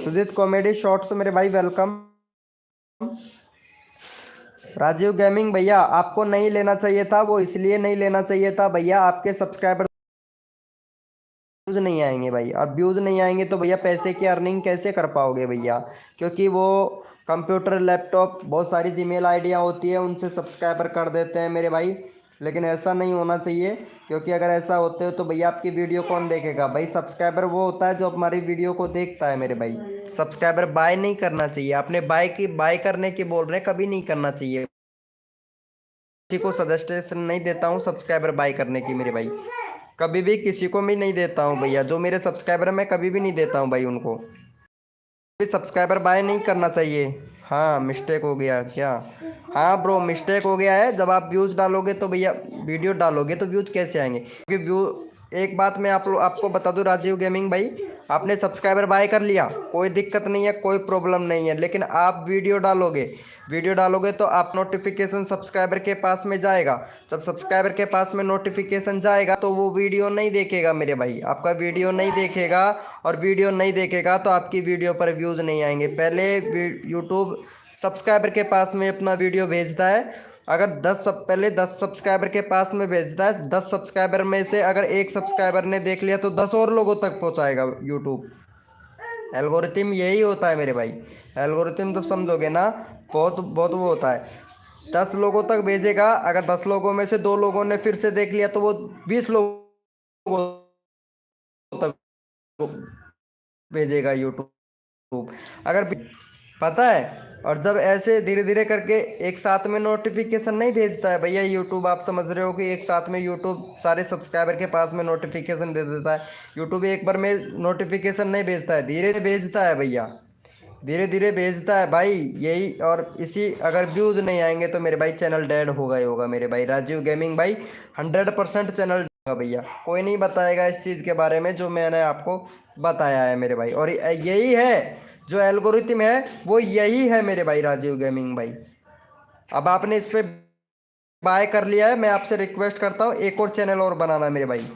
सुजीत कॉमेडी शॉर्ट्स मेरे भाई वेलकम। राजीव गेमिंग भैया आपको नहीं लेना चाहिए था, वो इसलिए नहीं लेना चाहिए था भैया, आपके सब्सक्राइबर व्यूज नहीं आएंगे भाई, और व्यूज नहीं आएंगे तो भैया पैसे की अर्निंग कैसे कर पाओगे भैया, क्योंकि वो कंप्यूटर लैपटॉप बहुत सारी जीमेल आईडियाँ होती है उनसे सब्सक्राइबर कर देते हैं मेरे भाई। लेकिन ऐसा नहीं होना चाहिए, क्योंकि अगर ऐसा होते हो तो भैया आपकी वीडियो कौन देखेगा भाई। सब्सक्राइबर वो होता है जो हमारी वीडियो को देखता है मेरे भाई। सब्सक्राइबर बाय नहीं करना चाहिए, आपने बाय करने की बोल रहे हैं, कभी नहीं करना चाहिए। किसी को सजेशन नहीं देता हूँ सब्सक्राइबर बाय करने की मेरे भाई, कभी भी किसी को भी नहीं देता हूँ भैया। जो मेरे सब्सक्राइबर है मैं कभी भी नहीं देता हूँ भाई उनको भी सब्सक्राइबर बाय नहीं करना चाहिए। हाँ मिस्टेक हो गया क्या? हाँ ब्रो मिस्टेक हो गया है। जब आप व्यूज़ डालोगे तो भैया वीडियो डालोगे तो व्यूज़ कैसे आएंगे, क्योंकि व्यू एक बात मैं आपको बता दूं राजीव गेमिंग भाई, आपने सब्सक्राइबर बाय कर लिया कोई दिक्कत नहीं है, कोई प्रॉब्लम नहीं है, लेकिन आप वीडियो डालोगे तो आप नोटिफिकेशन सब्सक्राइबर के पास में जाएगा। जब सब्सक्राइबर के पास में नोटिफिकेशन जाएगा तो वो वीडियो नहीं देखेगा मेरे भाई, आपका वीडियो नहीं देखेगा, और वीडियो नहीं देखेगा तो आपकी वीडियो पर व्यूज़ नहीं आएंगे। पहले यूट्यूब सब्सक्राइबर के पास में अपना वीडियो भेजता है, अगर पहले 10 सब्सक्राइबर के पास में भेजता है, 10 सब्सक्राइबर में से अगर एक सब्सक्राइबर ने देख लिया तो 10 और लोगों तक पहुंचाएगा यूट्यूब। एल्गोरिथम यही होता है मेरे भाई, एल्गोरिथम तो समझोगे ना, बहुत बहुत वो होता है। 10 लोगों तक भेजेगा, अगर 10 लोगों में से 2 लोगों ने फिर से देख लिया तो वो 20 लोगों तक भेजेगा यूट्यूब। अगर पता है, और जब ऐसे धीरे धीरे करके एक साथ में नोटिफिकेशन नहीं भेजता है भैया यूट्यूब, आप समझ रहे हो कि एक साथ में यूट्यूब सारे सब्सक्राइबर के पास में नोटिफिकेशन दे देता है। यूट्यूब एक बार में नोटिफिकेशन नहीं भेजता है, धीरे धीरे भेजता है भैया, धीरे धीरे भेजता है भाई यही। और इसी अगर व्यूज़ नहीं आएंगे तो मेरे भाई चैनल डेड होगा ही होगा मेरे भाई। राजीव गेमिंग भाई 100% चैनल होगा भैया, कोई नहीं बताएगा इस चीज़ के बारे में जो मैंने आपको बताया है मेरे भाई। और यही है जो एल्गोरिथम है, वो यही है मेरे भाई राजीव गेमिंग भाई। अब आपने इस पर बाय कर लिया है, मैं आपसे रिक्वेस्ट करता हूँ एक और चैनल और बनाना मेरे भाई,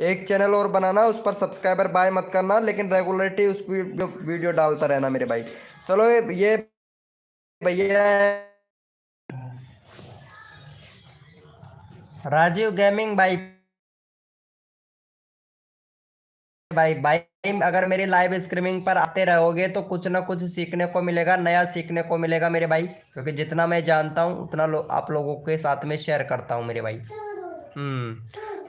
एक चैनल और बनाना, उस पर सब्सक्राइबर बाय मत करना, लेकिन रेगुलरिटी उस वीडियो डालता रहना मेरे भाई। चलो ये भैया राजीव गेमिंग भाई, भाई भाई अगर मेरी लाइव स्ट्रीमिंग पर आते रहोगे तो कुछ ना कुछ सीखने को मिलेगा, नया सीखने को मिलेगा मेरे भाई, क्योंकि जितना मैं जानता हूँ उतना आप लोगों के साथ में शेयर करता हूँ मेरे भाई।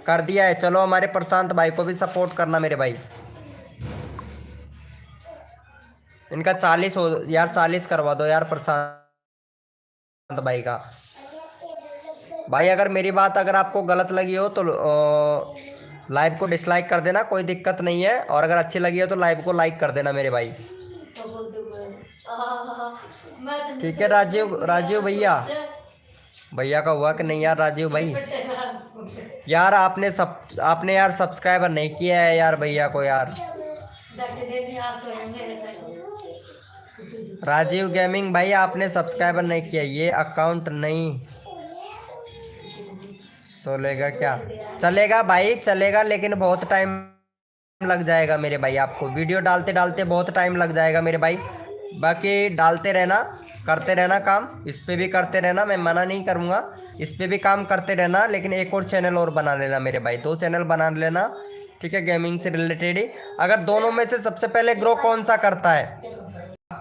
कर दिया है। चलो हमारे प्रशांत भाई को भी सपोर्ट करना मेरे भाई, इनका 40 हो यार, 40 करवा दो यार प्रशांत भाई का। भाई अगर मेरी बात अगर आपको गलत लगी हो तो लाइव को डिसलाइक कर देना, कोई दिक्कत नहीं है, और अगर अच्छी लगी हो तो लाइव को लाइक कर देना मेरे भाई। ठीक है राजीव राजीव भैया, भैया का हुआ कि नहीं यार राजीव भाई? यार आपने यार सब्सक्राइबर नहीं किया है यार भैया को यार। राजीव गेमिंग भाई आपने सब्सक्राइबर नहीं किया, ये अकाउंट नहीं चलेगा क्या? चलेगा भाई चलेगा, लेकिन बहुत टाइम लग जाएगा मेरे भाई, आपको वीडियो डालते डालते बहुत टाइम लग जाएगा मेरे भाई। बाकी डालते रहना, करते रहना काम, इस पे भी करते रहना, मैं मना नहीं करूँगा, इस पे भी काम करते रहना, लेकिन एक और चैनल और बना लेना मेरे भाई, 2 चैनल बना लेना, ठीक है, गेमिंग से रिलेटेड ही। अगर दोनों में से सबसे पहले ग्रो कौन सा करता है,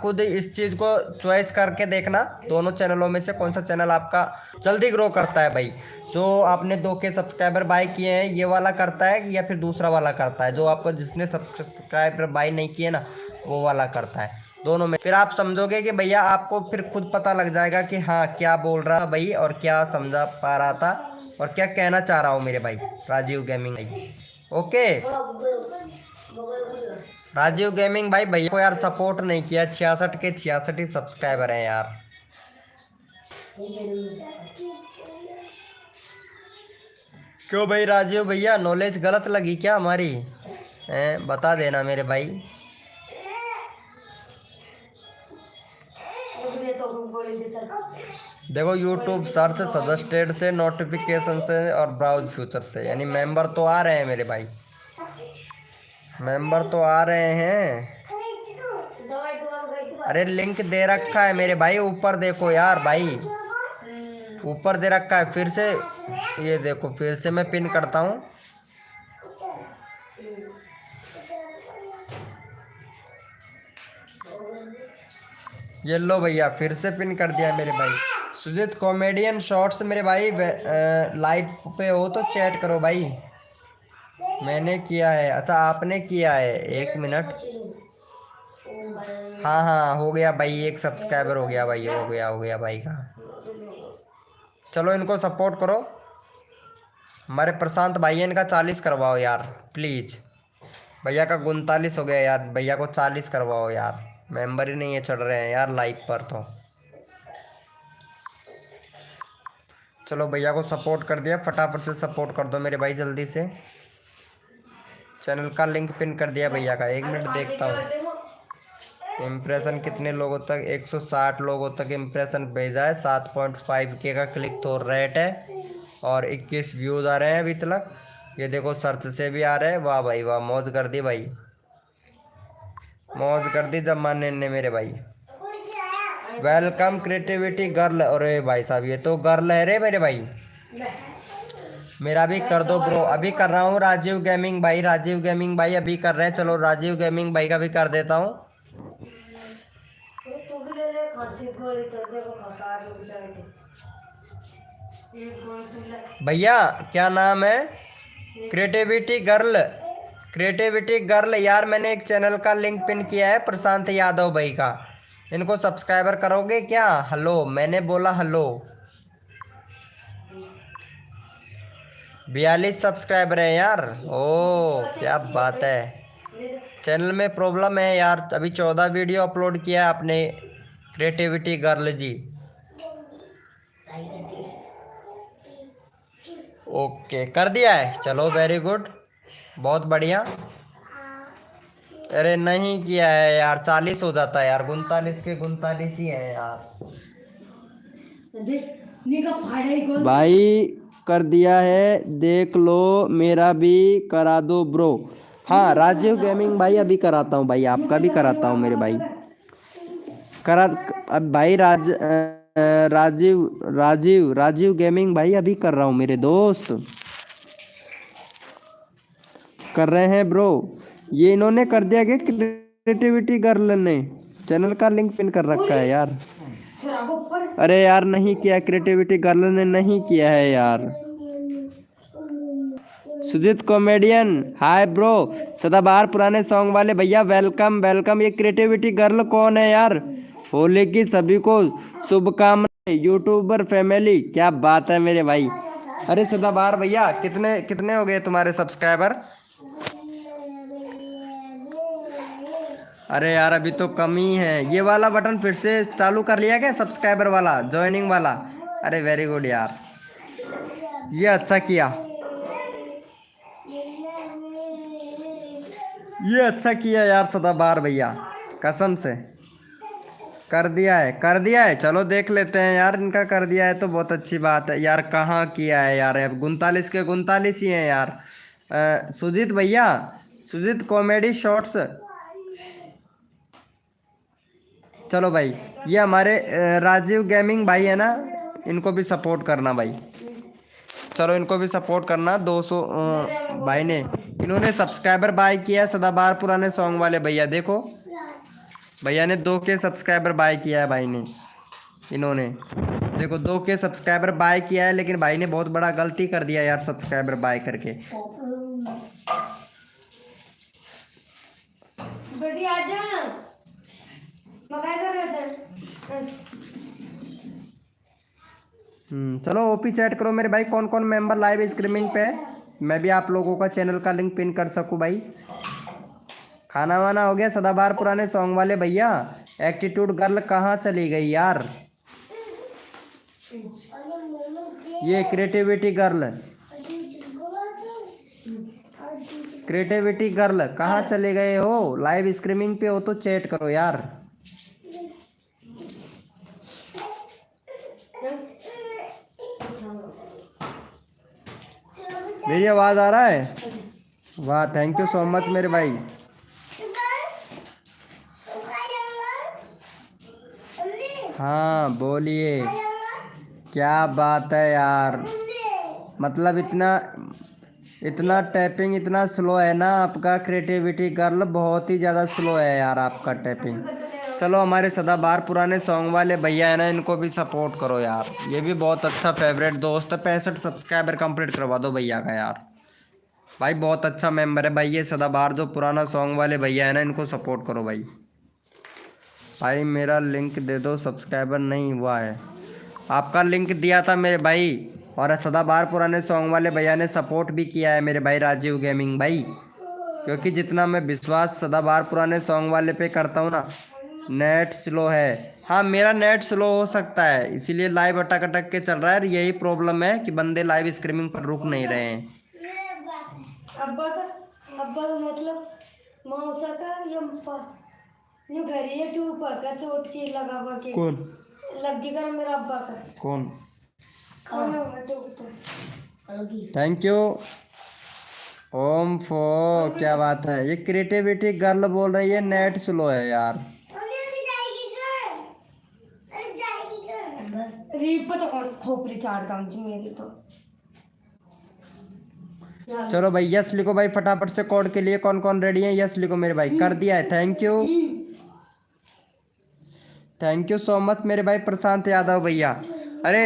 खुद इस चीज़ को चॉइस करके देखना, दोनों चैनलों में से कौन सा चैनल आपका जल्दी ग्रो करता है भाई। जो आपने 2 के सब्सक्राइबर बाय किए हैं ये वाला करता है, या फिर दूसरा वाला करता है, जो आपको जिसने सब्सक्राइबर बाय नहीं किए ना वो वाला करता है। दोनों में फिर आप समझोगे कि भैया, आपको फिर खुद पता लग जाएगा कि हाँ क्या बोल रहा भाई, और क्या समझा पा रहा था, और क्या कहना चाह रहा हूँ मेरे भाई राजीव गेमिंग भाई। ओके राजीव गेमिंग भाई, भैया को यार सपोर्ट नहीं किया, 66 के 66 ही सब्सक्राइबर हैं यार। क्यों भाई राजीव भैया, नॉलेज गलत लगी क्या हमारी? बता देना मेरे भाई। देखो यूट्यूब सर्च, सजेस्टेड से, नोटिफिकेशन से, और ब्राउज फ्यूचर से, यानी मेंबर तो आ रहे हैं मेरे भाई, मेंबर तो आ रहे हैं। अरे लिंक दे रखा है मेरे भाई, ऊपर देखो यार भाई, ऊपर दे रखा है फिर से। ये देखो फिर से मैं पिन करता हूँ। ये लो भैया फिर से पिन कर दिया मेरे भाई। सुजीत कॉमेडियन शॉर्ट्स मेरे भाई लाइव पे हो तो चैट करो भाई। मैंने किया है, अच्छा आपने किया है, 1 मिनट। हाँ हाँ हो गया भाई, 1 सब्सक्राइबर हो गया भाई, हो गया भाई का। चलो इनको सपोर्ट करो, हमारे प्रशांत भाई है, इनका 40 करवाओ यार प्लीज। भैया का 39 हो गया यार, भैया को 40 करवाओ यार, मेंबर ही नहीं है चढ़ रहे हैं यार लाइव पर तो। चलो भैया को सपोर्ट कर दिया, फटाफट से सपोर्ट कर दो मेरे भाई जल्दी से। चैनल का लिंक पिन कर दिया भैया का। 1 मिनट देखता हूँ इम्प्रेशन कितने लोगों तक, 160 लोगों तक इम्प्रेशन भेजा है। 7.5K का क्लिक तो रेट है और 21 व्यूज आ रहे हैं अभी तक। ये देखो सर्च से भी आ रहे हैं। वाह भाई वाह, मौज कर दी भाई, मौज कर दी जमाने ने मेरे भाई। Welcome creativity girl. अरे भाई साहब ये तो गर्ल है रे मेरे भाई। मेरा भी कर दो ब्रो, अभी कर रहा हूँ। राजीव गेमिंग भाई, राजीव गेमिंग भाई अभी कर रहे हैं। चलो राजीव गेमिंग भाई का भी कर देता हूँ। भैया क्या नाम है? क्रिएटिविटी गर्ल, क्रिएटिविटी गर्ल यार। मैंने एक चैनल का लिंक पिन किया है प्रशांत यादव भाई का, इनको सब्सक्राइबर करोगे क्या? हेलो मैंने बोला हेलो। 42 सब्सक्राइबर है यार, ओ क्या बात है। चैनल में प्रॉब्लम है यार, अभी 14 वीडियो अपलोड किया है आपने क्रिएटिविटी गर्ल जी। ओके कर दिया है, चलो वेरी गुड, बहुत बढ़िया। अरे नहीं किया है यार, 40 हो जाता है यार, 39 के 39 ही है यार भाई। कर दिया है देख लो, मेरा भी करा दो ब्रो। हाँ राजीव गेमिंग भाई अभी कराता हूँ भाई, आपका भी कराता हूँ मेरे भाई। करा अब भाई राजीव गेमिंग भाई अभी कर रहा हूँ मेरे दोस्त, कर रहे हैं ब्रो। ये इन्होंने कर दिया कि क्रिएटिविटी गर्ल ने चैनल का लिंक पिन कर रखा है यार। अरे यार नहीं किया, क्रिएटिविटी गर्ल ने नहीं किया है यार। सुजीत कॉमेडियन हाय ब्रो, सदाबहार पुराने सॉन्ग वाले भैया वेलकम वेलकम। ये क्रिएटिविटी गर्ल कौन है यार? होली की सभी को शुभकामनाएं यूट्यूबर फैमिली, क्या बात है मेरे भाई। अरे सदाबहार भैया कितने कितने हो गए तुम्हारे सब्सक्राइबर? अरे यार अभी तो कम ही है। ये वाला बटन फिर से चालू कर लिया क्या, सब्सक्राइबर वाला ज्वाइनिंग वाला? अरे वेरी गुड यार, ये अच्छा किया, ये अच्छा किया यार सदाबहार भैया, कसम से कर दिया है, कर दिया है। चलो देख लेते हैं यार, इनका कर दिया है तो बहुत अच्छी बात है यार। कहाँ किया है यार, अब 39 के 39 ही हैं यार। सुजीत भैया, सुजीत कॉमेडी शॉर्ट्स। चलो भाई ये हमारे राजीव गेमिंग भाई है ना, इनको भी सपोर्ट करना भाई। चलो इनको भी सपोर्ट करना। 200 भाई ने, इन्होंने सब्सक्राइबर बाय किया है सदाबहार पुराने सॉन्ग वाले भैया। देखो भैया ने 2K सब्सक्राइबर बाय किया है भाई ने, इन्होंने देखो 2K सब्सक्राइबर बाय किया है। लेकिन भाई ने बहुत बड़ा गलती कर दिया यार सब्सक्राइबर बाय करके। चलो ओपी चैट करो मेरे भाई, कौन कौन मेंबर लाइव स्ट्रीमिंग पे है, मैं भी आप लोगों का चैनल का लिंक पिन कर सकूं भाई। खाना वाना हो गया सदाबहार पुराने सॉन्ग वाले भैया? एटीट्यूड गर्ल कहाँ चली गई यार? ये क्रिएटिविटी गर्ल, क्रिएटिविटी गर्ल कहाँ चले गए हो? लाइव स्ट्रीमिंग पे हो तो चैट करो यार। मेरी आवाज आ रहा है? वाह थैंक यू सो मच मेरे भाई। हाँ बोलिए। क्या बात है यार, मतलब इतना इतना टैपिंग इतना स्लो है ना आपका। क्रिएटिविटी गर्ल बहुत ही ज़्यादा स्लो है यार आपका टैपिंग। चलो हमारे सदाबहार पुराने सॉन्ग वाले भैया है ना, इनको भी सपोर्ट करो यार। ये भी बहुत अच्छा फेवरेट दोस्त है। 65 सब्सक्राइबर कंप्लीट करवा दो भैया का यार। भाई बहुत अच्छा मेंबर है भाई ये सदाबहार, जो पुराना सॉन्ग वाले भैया है ना, इनको सपोर्ट करो भाई। भाई मेरा लिंक दे दो, सब्सक्राइबर नहीं हुआ है। आपका लिंक दिया था मेरे भाई, और सदाबहार पुराने सॉन्ग वाले भैया ने सपोर्ट भी किया है मेरे भाई राजीव गेमिंग भाई। क्योंकि जितना मैं विश्वास सदाबहार पुराने सॉन्ग वाले पे करता हूँ ना, नेट स्लो है। हाँ मेरा नेट स्लो हो सकता है, इसीलिए लाइव अटक अटक के चल रहा है। यही प्रॉब्लम है कि बंदे लाइव स्ट्रीमिंग पर रुक नहीं रहे हैं। अब्बा का मतलब मौसा का न्यू घर ये टू का चोट की लगा के कौन लग गया मेरा अब्बा का कौन। तो थैंक यू ओम फो, क्या बात है। ये क्रिएटिविटी गर्ल बोल रही है नेट स्लो है यार। रीप तो खोपड़ी चार काम जी मेरी तो। चलो भाई यस लिखो भाई फटाफट से। कोड के लिए कौन कौन रेडी है यस लिखो मेरे भाई। कर दिया है, thank you thank you so much मेरे भाई प्रशांत यादव भैया। अरे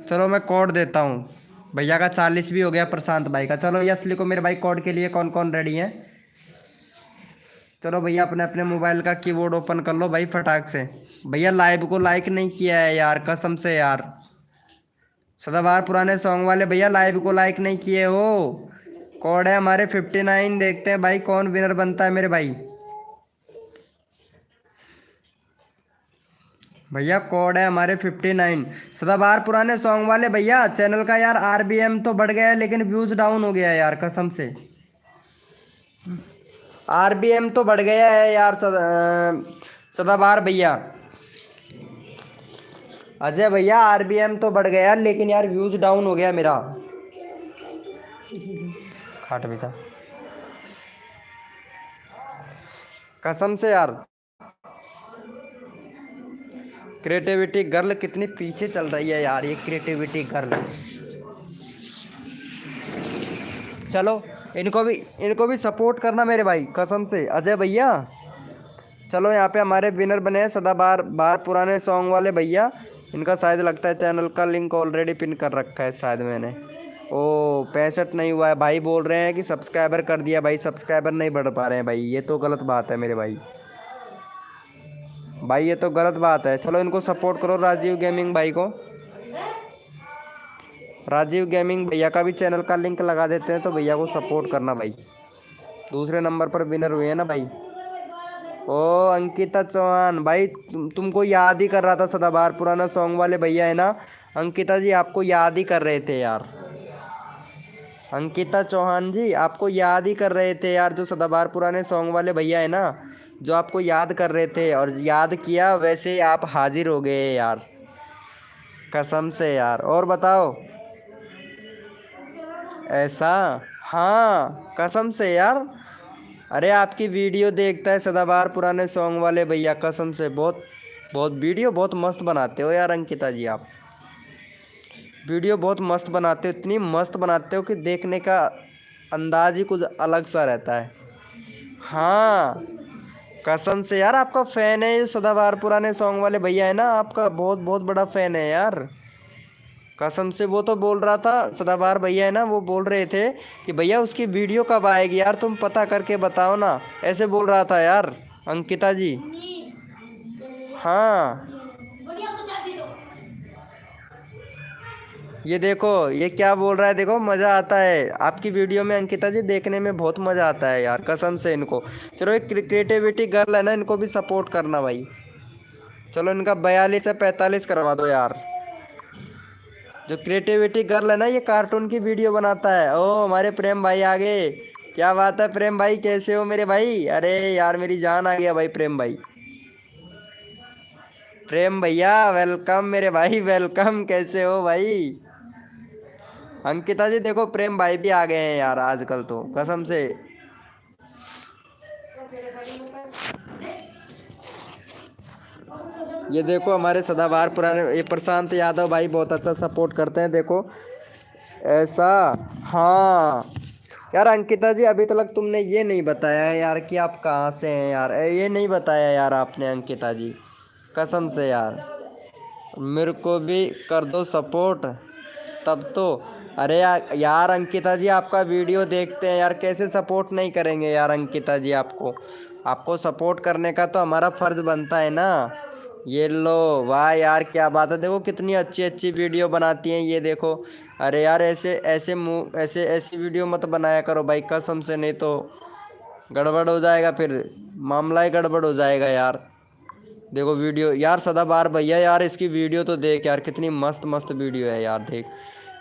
चलो मैं कोड देता हूँ भैया का। 40 भी हो गया प्रशांत भाई का। चलो यस लिखो मेरे भाई। कोड के लिए कौन कौन रेडी है। चलो भैया अपने अपने मोबाइल का कीबोर्ड ओपन कर लो भाई फटाक से। भैया लाइव को लाइक नहीं किया है यार, कसम से यार। सदाबहार पुराने सॉन्ग वाले भैया लाइव को लाइक नहीं किए हो। कोड है हमारे 59। देखते हैं भाई कौन विनर बनता है मेरे भाई। भैया कोड है हमारे 59। सदाबहार पुराने सॉन्ग वाले भैया चैनल का यार आरबीएम तो बढ़ गया है, लेकिन व्यूज डाउन हो गया है यार, कसम से। आरबीएम तो बढ़ गया है यार सदाबहार भैया। अजय भैया आरबीएम तो बढ़ गया लेकिन यार व्यूज डाउन हो गया मेरा। खाट बेटा कसम से यार। क्रिएटिविटी गर्ल कितनी पीछे चल रही है यार ये क्रिएटिविटी गर्ल। चलो इनको भी सपोर्ट करना मेरे भाई, कसम से। अजय भैया चलो यहाँ पे हमारे विनर बने हैं सदाबहार बार पुराने सॉन्ग वाले भैया। इनका शायद लगता है चैनल का लिंक ऑलरेडी पिन कर रखा है शायद मैंने। ओ 65 नहीं हुआ है भाई, बोल रहे हैं कि सब्सक्राइबर कर दिया भाई। सब्सक्राइबर नहीं बढ़ पा रहे हैं भाई, ये तो गलत बात है मेरे भाई। भाई ये तो गलत बात है। चलो इनको सपोर्ट करो राजीव गेमिंग भाई को। राजीव गेमिंग भैया का भी चैनल का लिंक लगा देते हैं, तो भैया को सपोर्ट करना भाई। दूसरे नंबर पर विनर हुए हैं ना भाई। ओ अंकिता चौहान भाई, तुमको याद ही कर रहा था सदाबहार पुराना सॉन्ग वाले भैया है ना। अंकिता जी आपको याद ही कर रहे थे यार। अंकिता चौहान जी आपको याद ही कर रहे थे यार, जो सदाबहार पुराने सॉन्ग वाले भैया है ना, जो आपको याद कर रहे थे। और याद किया वैसे आप हाजिर हो गए यार, कसम से यार। और बताओ ऐसा। हाँ कसम से यार। अरे आपकी वीडियो देखता है सदाबहार पुराने सॉन्ग वाले भैया, कसम से। बहुत बहुत वीडियो बहुत मस्त बनाते हो यार अंकिता जी आप। वीडियो बहुत मस्त बनाते हो, इतनी मस्त बनाते हो कि देखने का अंदाज ही कुछ अलग सा रहता है। हाँ कसम से यार, आपका फ़ैन है ये सदाबहार पुराने सॉन्ग वाले भैया है ना, आपका बहुत बहुत बड़ा फ़ैन है यार, कसम से। वो तो बोल रहा था सदाबहार भैया है ना, वो बोल रहे थे कि भैया उसकी वीडियो कब आएगी यार, तुम पता करके बताओ ना, ऐसे बोल रहा था यार अंकिता जी। हाँ ये देखो ये क्या बोल रहा है, देखो मज़ा आता है आपकी वीडियो में अंकिता जी, देखने में बहुत मज़ा आता है यार, कसम से। इनको चलो एक क्रिएटिविटी गर्ल है ना, इनको भी सपोर्ट करना भाई। चलो इनका 42 से 45 करवा दो यार। जो क्रिएटिविटी गर्ल है ना, ये कार्टून की वीडियो बनाता है। ओ हमारे प्रेम भाई आ गए, क्या बात है प्रेम भाई, कैसे हो मेरे भाई। अरे यार मेरी जान आ गया भाई प्रेम भाई। प्रेम भैया वेलकम मेरे भाई, वेलकम, कैसे हो भाई। अंकिता जी देखो प्रेम भाई भी आ गए हैं यार आजकल तो, कसम से। ये देखो हमारे सदाबहार पुराने ये प्रशांत यादव भाई बहुत अच्छा सपोर्ट करते हैं, देखो ऐसा। हाँ यार अंकिता जी, अभी तक तुमने ये नहीं बताया है यार कि आप कहाँ से हैं यार, ये नहीं बताया यार आपने अंकिता जी, कसम से यार। मेरे को भी कर दो सपोर्ट तब तो। अरे यार अंकिता जी, आपका वीडियो देखते हैं यार, कैसे सपोर्ट नहीं करेंगे यार अंकिता जी, आपको आपको सपोर्ट करने का तो हमारा फर्ज बनता है ना। ये लो, वाह यार क्या बात है, देखो कितनी अच्छी अच्छी वीडियो बनाती हैं ये देखो। अरे यार ऐसे ऐसे मुंह ऐसे ऐसी वीडियो मत बनाया करो भाई, कसम से, नहीं तो गड़बड़ हो जाएगा, फिर मामला ही गड़बड़ हो जाएगा यार। देखो वीडियो यार, सदाबहार भैया यार इसकी वीडियो तो देख यार, कितनी मस्त मस्त वीडियो है यार, देख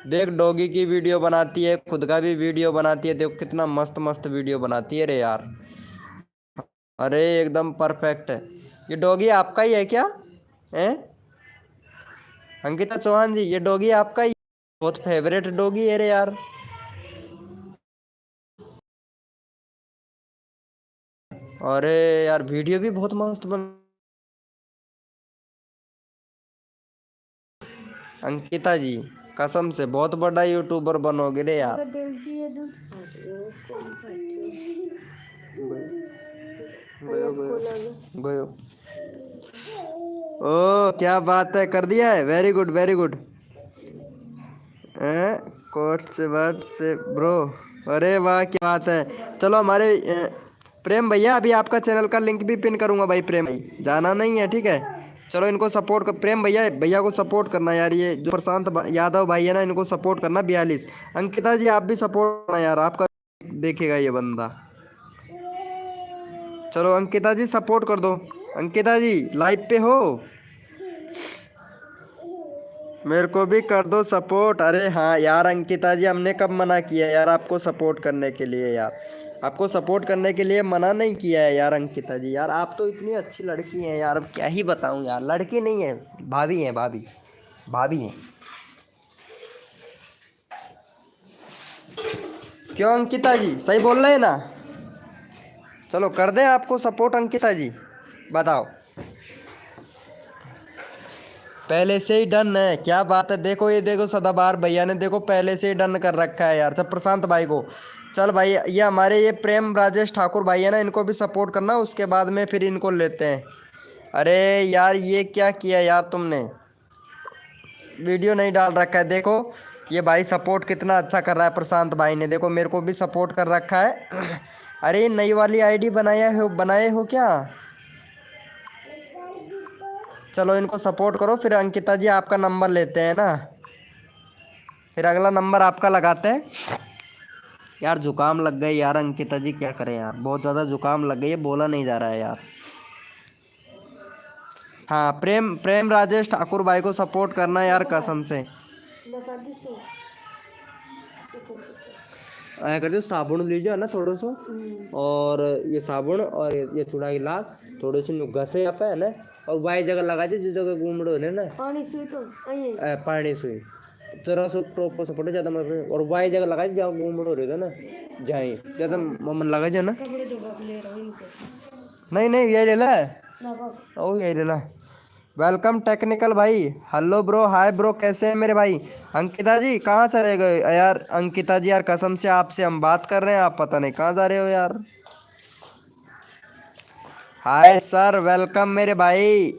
देख डॉगी की वीडियो बनाती है, खुद का भी वीडियो बनाती है, देखो कितना मस्त मस्त वीडियो बनाती है रे यार। अरे एकदम परफेक्ट है। ये डॉगी आपका ही है क्या? हैं अंकिता चौहान जी, ये डॉगी आपका ही? बहुत फेवरेट डॉगी है रे यार। अरे यार वीडियो भी बहुत मस्त बन। अंकिता जी कसम से बहुत बड़ा यूट्यूबर बनोगे रे यार। अगर दिल से ये दूध गयो गयो गयो। ओ क्या बात है, कर दिया है, वेरी गुड वेरी गुड। कोट से वर्ड से ब्रो, अरे वाह क्या बात है। चलो हमारे प्रेम भैया, अभी आपका चैनल का लिंक भी पिन करूंगा भाई, प्रेम भाई जाना नहीं है ठीक है। चलो इनको सपोर्ट कर, प्रेम भैया भैया को सपोर्ट करना यार, ये जो प्रशांत यादव भाई है ना, इनको सपोर्ट करना 42। अंकिता जी आप भी सपोर्ट करना यार, आपका देखेगा ये बंदा। चलो अंकिता जी सपोर्ट कर दो। अंकिता जी लाइव पे हो? मेरे को भी कर दो सपोर्ट। अरे हाँ यार अंकिता जी, हमने कब मना किया यार आपको सपोर्ट करने के लिए यार, आपको सपोर्ट करने के लिए मना नहीं किया है यार अंकिता जी। यार आप तो इतनी अच्छी लड़की हैं यार, अब क्या ही बताऊं यार, लड़की नहीं है भाभी हैं, भाभी भाभी हैं। क्यों अंकिता जी, सही बोल रहे हैं ना? चलो कर दें आपको सपोर्ट अंकिता जी, बताओ। पहले से ही डन है, क्या बात है। देखो ये देखो सदाबहार भैया ने देखो पहले से ही डन कर रखा है यार। सब प्रशांत भाई को, चल भाई ये हमारे ये प्रेम राजेश ठाकुर भाई है ना, इनको भी सपोर्ट करना, उसके बाद में फिर इनको लेते हैं। अरे यार ये क्या किया यार तुमने, वीडियो नहीं डाल रखा है। देखो ये भाई सपोर्ट कितना अच्छा कर रहा है, प्रशांत भाई ने देखो मेरे को भी सपोर्ट कर रखा है। अरे ये नई वाली आईडी बनाए हो क्या? चलो इनको सपोर्ट करो, फिर अंकिता जी आपका नंबर लेते हैं ना, फिर अगला नंबर आपका लगाते हैं। यार जुकाम लग गई यार अंकिता जी, क्या करें यार, बहुत ज़्यादा जुकाम लग गई है, बोला नहीं जा रहा है यार। हाँ प्रेम प्रेम राजेश ठाकुर भाई को सपोर्ट करना यार, कसम से। लगा दी सो ऐसा कर दो, साबुन लीजिए ना थोड़ा सा, और ये साबुन और ये थोड़ा गिलास, थोड़े से घसे यहाँ पे है ना, और वाई जगह लगा दीजिए जिस जगह घूम रहे हो ना, पानी सुई तो आइए पानी सुई जरा सा प्रॉपर सपोर्ट ज़्यादा मतलब, और वाई जगह लगा दीजिए जहाँ घूम रहे हो ना, जाए ज़्यादा मन लगा जाए ना। कपड़े तो बाप ले रहा हूँ इनको नहीं नहीं यही ले ला, ना बाप। ओ यही ले ला। वेलकम टेक्निकल भाई, हेलो ब्रो, हाय ब्रो, कैसे हैं मेरे भाई? अंकिता जी कहाँ चले गए यार? अंकिता जी यार कसम से आपसे हम बात कर रहे हैं, आप पता नहीं कहाँ जा रहे हो यार। हाय सर, वेलकम मेरे भाई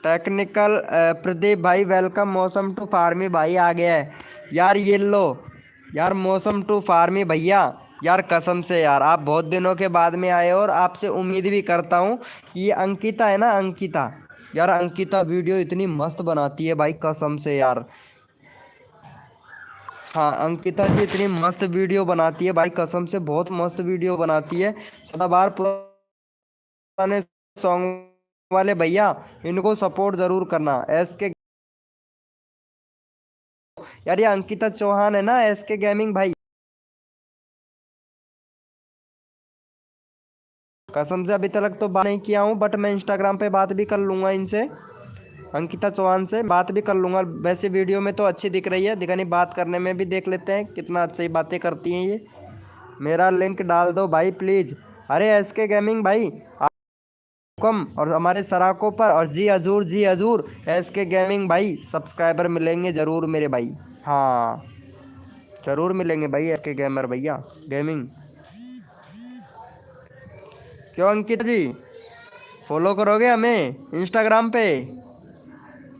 टेक्निकल प्रदीप भाई, वेलकम। मौसम टू फार्मी भाई आ गया है यार, ये लो यार मौसम टू फार्मी भैया, यार कसम से यार आप बहुत दिनों के बाद में आए, और आपसे उम्मीद भी करता हूँ कि ये अंकिता है ना, अंकिता यार, अंकिता वीडियो इतनी मस्त बनाती है भाई, कसम से यार। हाँ अंकिता जी इतनी मस्त वीडियो बनाती है भाई, कसम से बहुत मस्त वीडियो बनाती है। सदाबहार पुराने सॉन्ग वाले भैया, इनको सपोर्ट ज़रूर करना। एस के यार, ये अंकिता चौहान है ना, एस के गेमिंग भाई, कसम से अभी तक तो बात नहीं किया हूँ, बट मैं इंस्टाग्राम पे बात भी कर लूँगा इनसे, अंकिता चौहान से बात भी कर लूँगा। वैसे वीडियो में तो अच्छी दिख रही है, दिखानी बात करने में भी देख लेते हैं कितना अच्छी बातें करती हैं ये। मेरा लिंक डाल दो भाई प्लीज़। अरे एस के गेमिंग भाई कम और हमारे सराकों पर। और जी हजूर SK गेमिंग भाई सब्सक्राइबर मिलेंगे ज़रूर मेरे भाई। हाँ ज़रूर मिलेंगे भाई SK गेमर भैया गेमिंग। क्यों अंकित जी फॉलो करोगे हमें इंस्टाग्राम पे?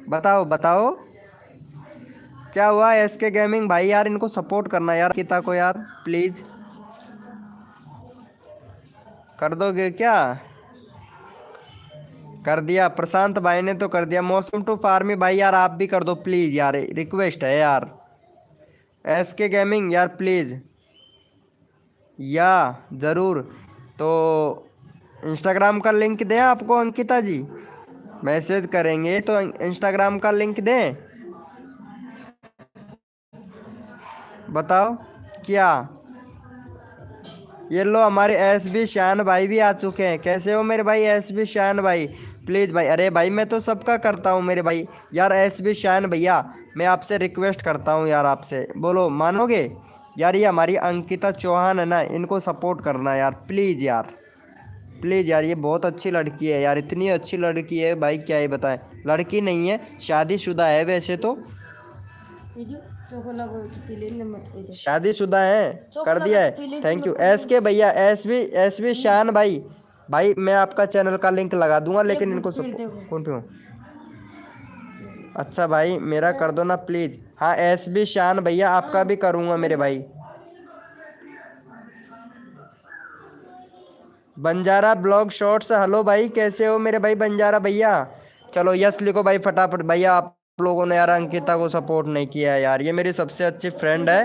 बताओ बताओ क्या हुआ SK गेमिंग भाई यार, इनको सपोर्ट करना यार अंकिता को यार प्लीज़। कर दोगे क्या? कर दिया प्रशांत भाई ने तो कर दिया। मौसम टू फार्मी भाई यार आप भी कर दो प्लीज़ यार, रिक्वेस्ट है यार। SK गेमिंग यार प्लीज़ या ज़रूर। तो इंस्टाग्राम का लिंक दें आपको अंकिता जी? मैसेज करेंगे तो इंस्टाग्राम का लिंक दें? बताओ क्या? ये लो हमारे SB शान भाई भी आ चुके हैं। कैसे हो मेरे भाई SB शान भाई? प्लीज़ भाई, अरे भाई मैं तो सबका करता हूँ मेरे भाई यार। SB शान भैया मैं आपसे रिक्वेस्ट करता हूँ यार, आपसे बोलो मानोगे यार? ये हमारी अंकिता चौहान है ना, इनको सपोर्ट करना यार प्लीज़ यार, प्लीज़ यार। ये बहुत अच्छी लड़की है यार, इतनी अच्छी लड़की है भाई क्या ही बताएं। लड़की नहीं है, शादीशुदा है वैसे तो, शादीशुदा है। कर दिया है, थैंक यू SK भैया। SB शान भाई, भाई मैं आपका चैनल का लिंक लगा दूंगा लेकिन इनको कौन पे हो? अच्छा भाई मेरा कर दो ना प्लीज़। हाँ SB शान भैया आपका भी करूँगा मेरे भाई। बंजारा ब्लॉग शॉर्ट्स, हेलो भाई कैसे हो मेरे भाई बंजारा भैया? चलो यस लिखो भाई फटाफट। भैया आप लोगों ने यार अंकिता को सपोर्ट नहीं किया है यार, ये मेरी सबसे अच्छी फ्रेंड है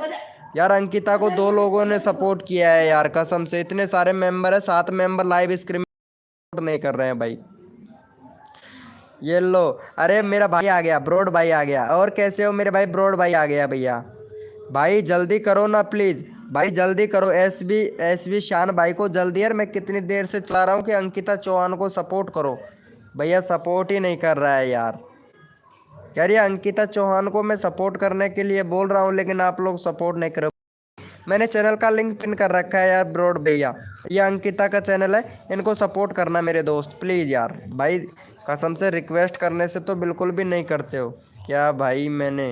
यार। अंकिता को 2 लोगों ने सपोर्ट किया है यार, कसम से। इतने सारे मेंबर है, 7 मेंबर लाइव स्क्रीन नहीं कर रहे हैं भाई। ये लो, अरे मेरा भाई आ गया, ब्रॉड भाई आ गया। और कैसे हो मेरे भाई? ब्रॉड भाई आ गया भैया। भाई जल्दी करो ना प्लीज़, भाई जल्दी करो। SB शान भाई को जल्दी यार, मैं कितनी देर से चला रहा हूँ कि अंकिता चौहान को सपोर्ट करो। भैया सपोर्ट ही नहीं कर रहा है यार। यार ये अंकिता चौहान को मैं सपोर्ट करने के लिए बोल रहा हूँ लेकिन आप लोग सपोर्ट नहीं करो। मैंने चैनल का लिंक पिन कर रखा है यार ब्रॉड भैया, ये अंकिता का चैनल है, इनको सपोर्ट करना मेरे दोस्त प्लीज़ यार। भाई कसम से रिक्वेस्ट करने से तो बिल्कुल भी नहीं करते हो क्या भाई? मैंने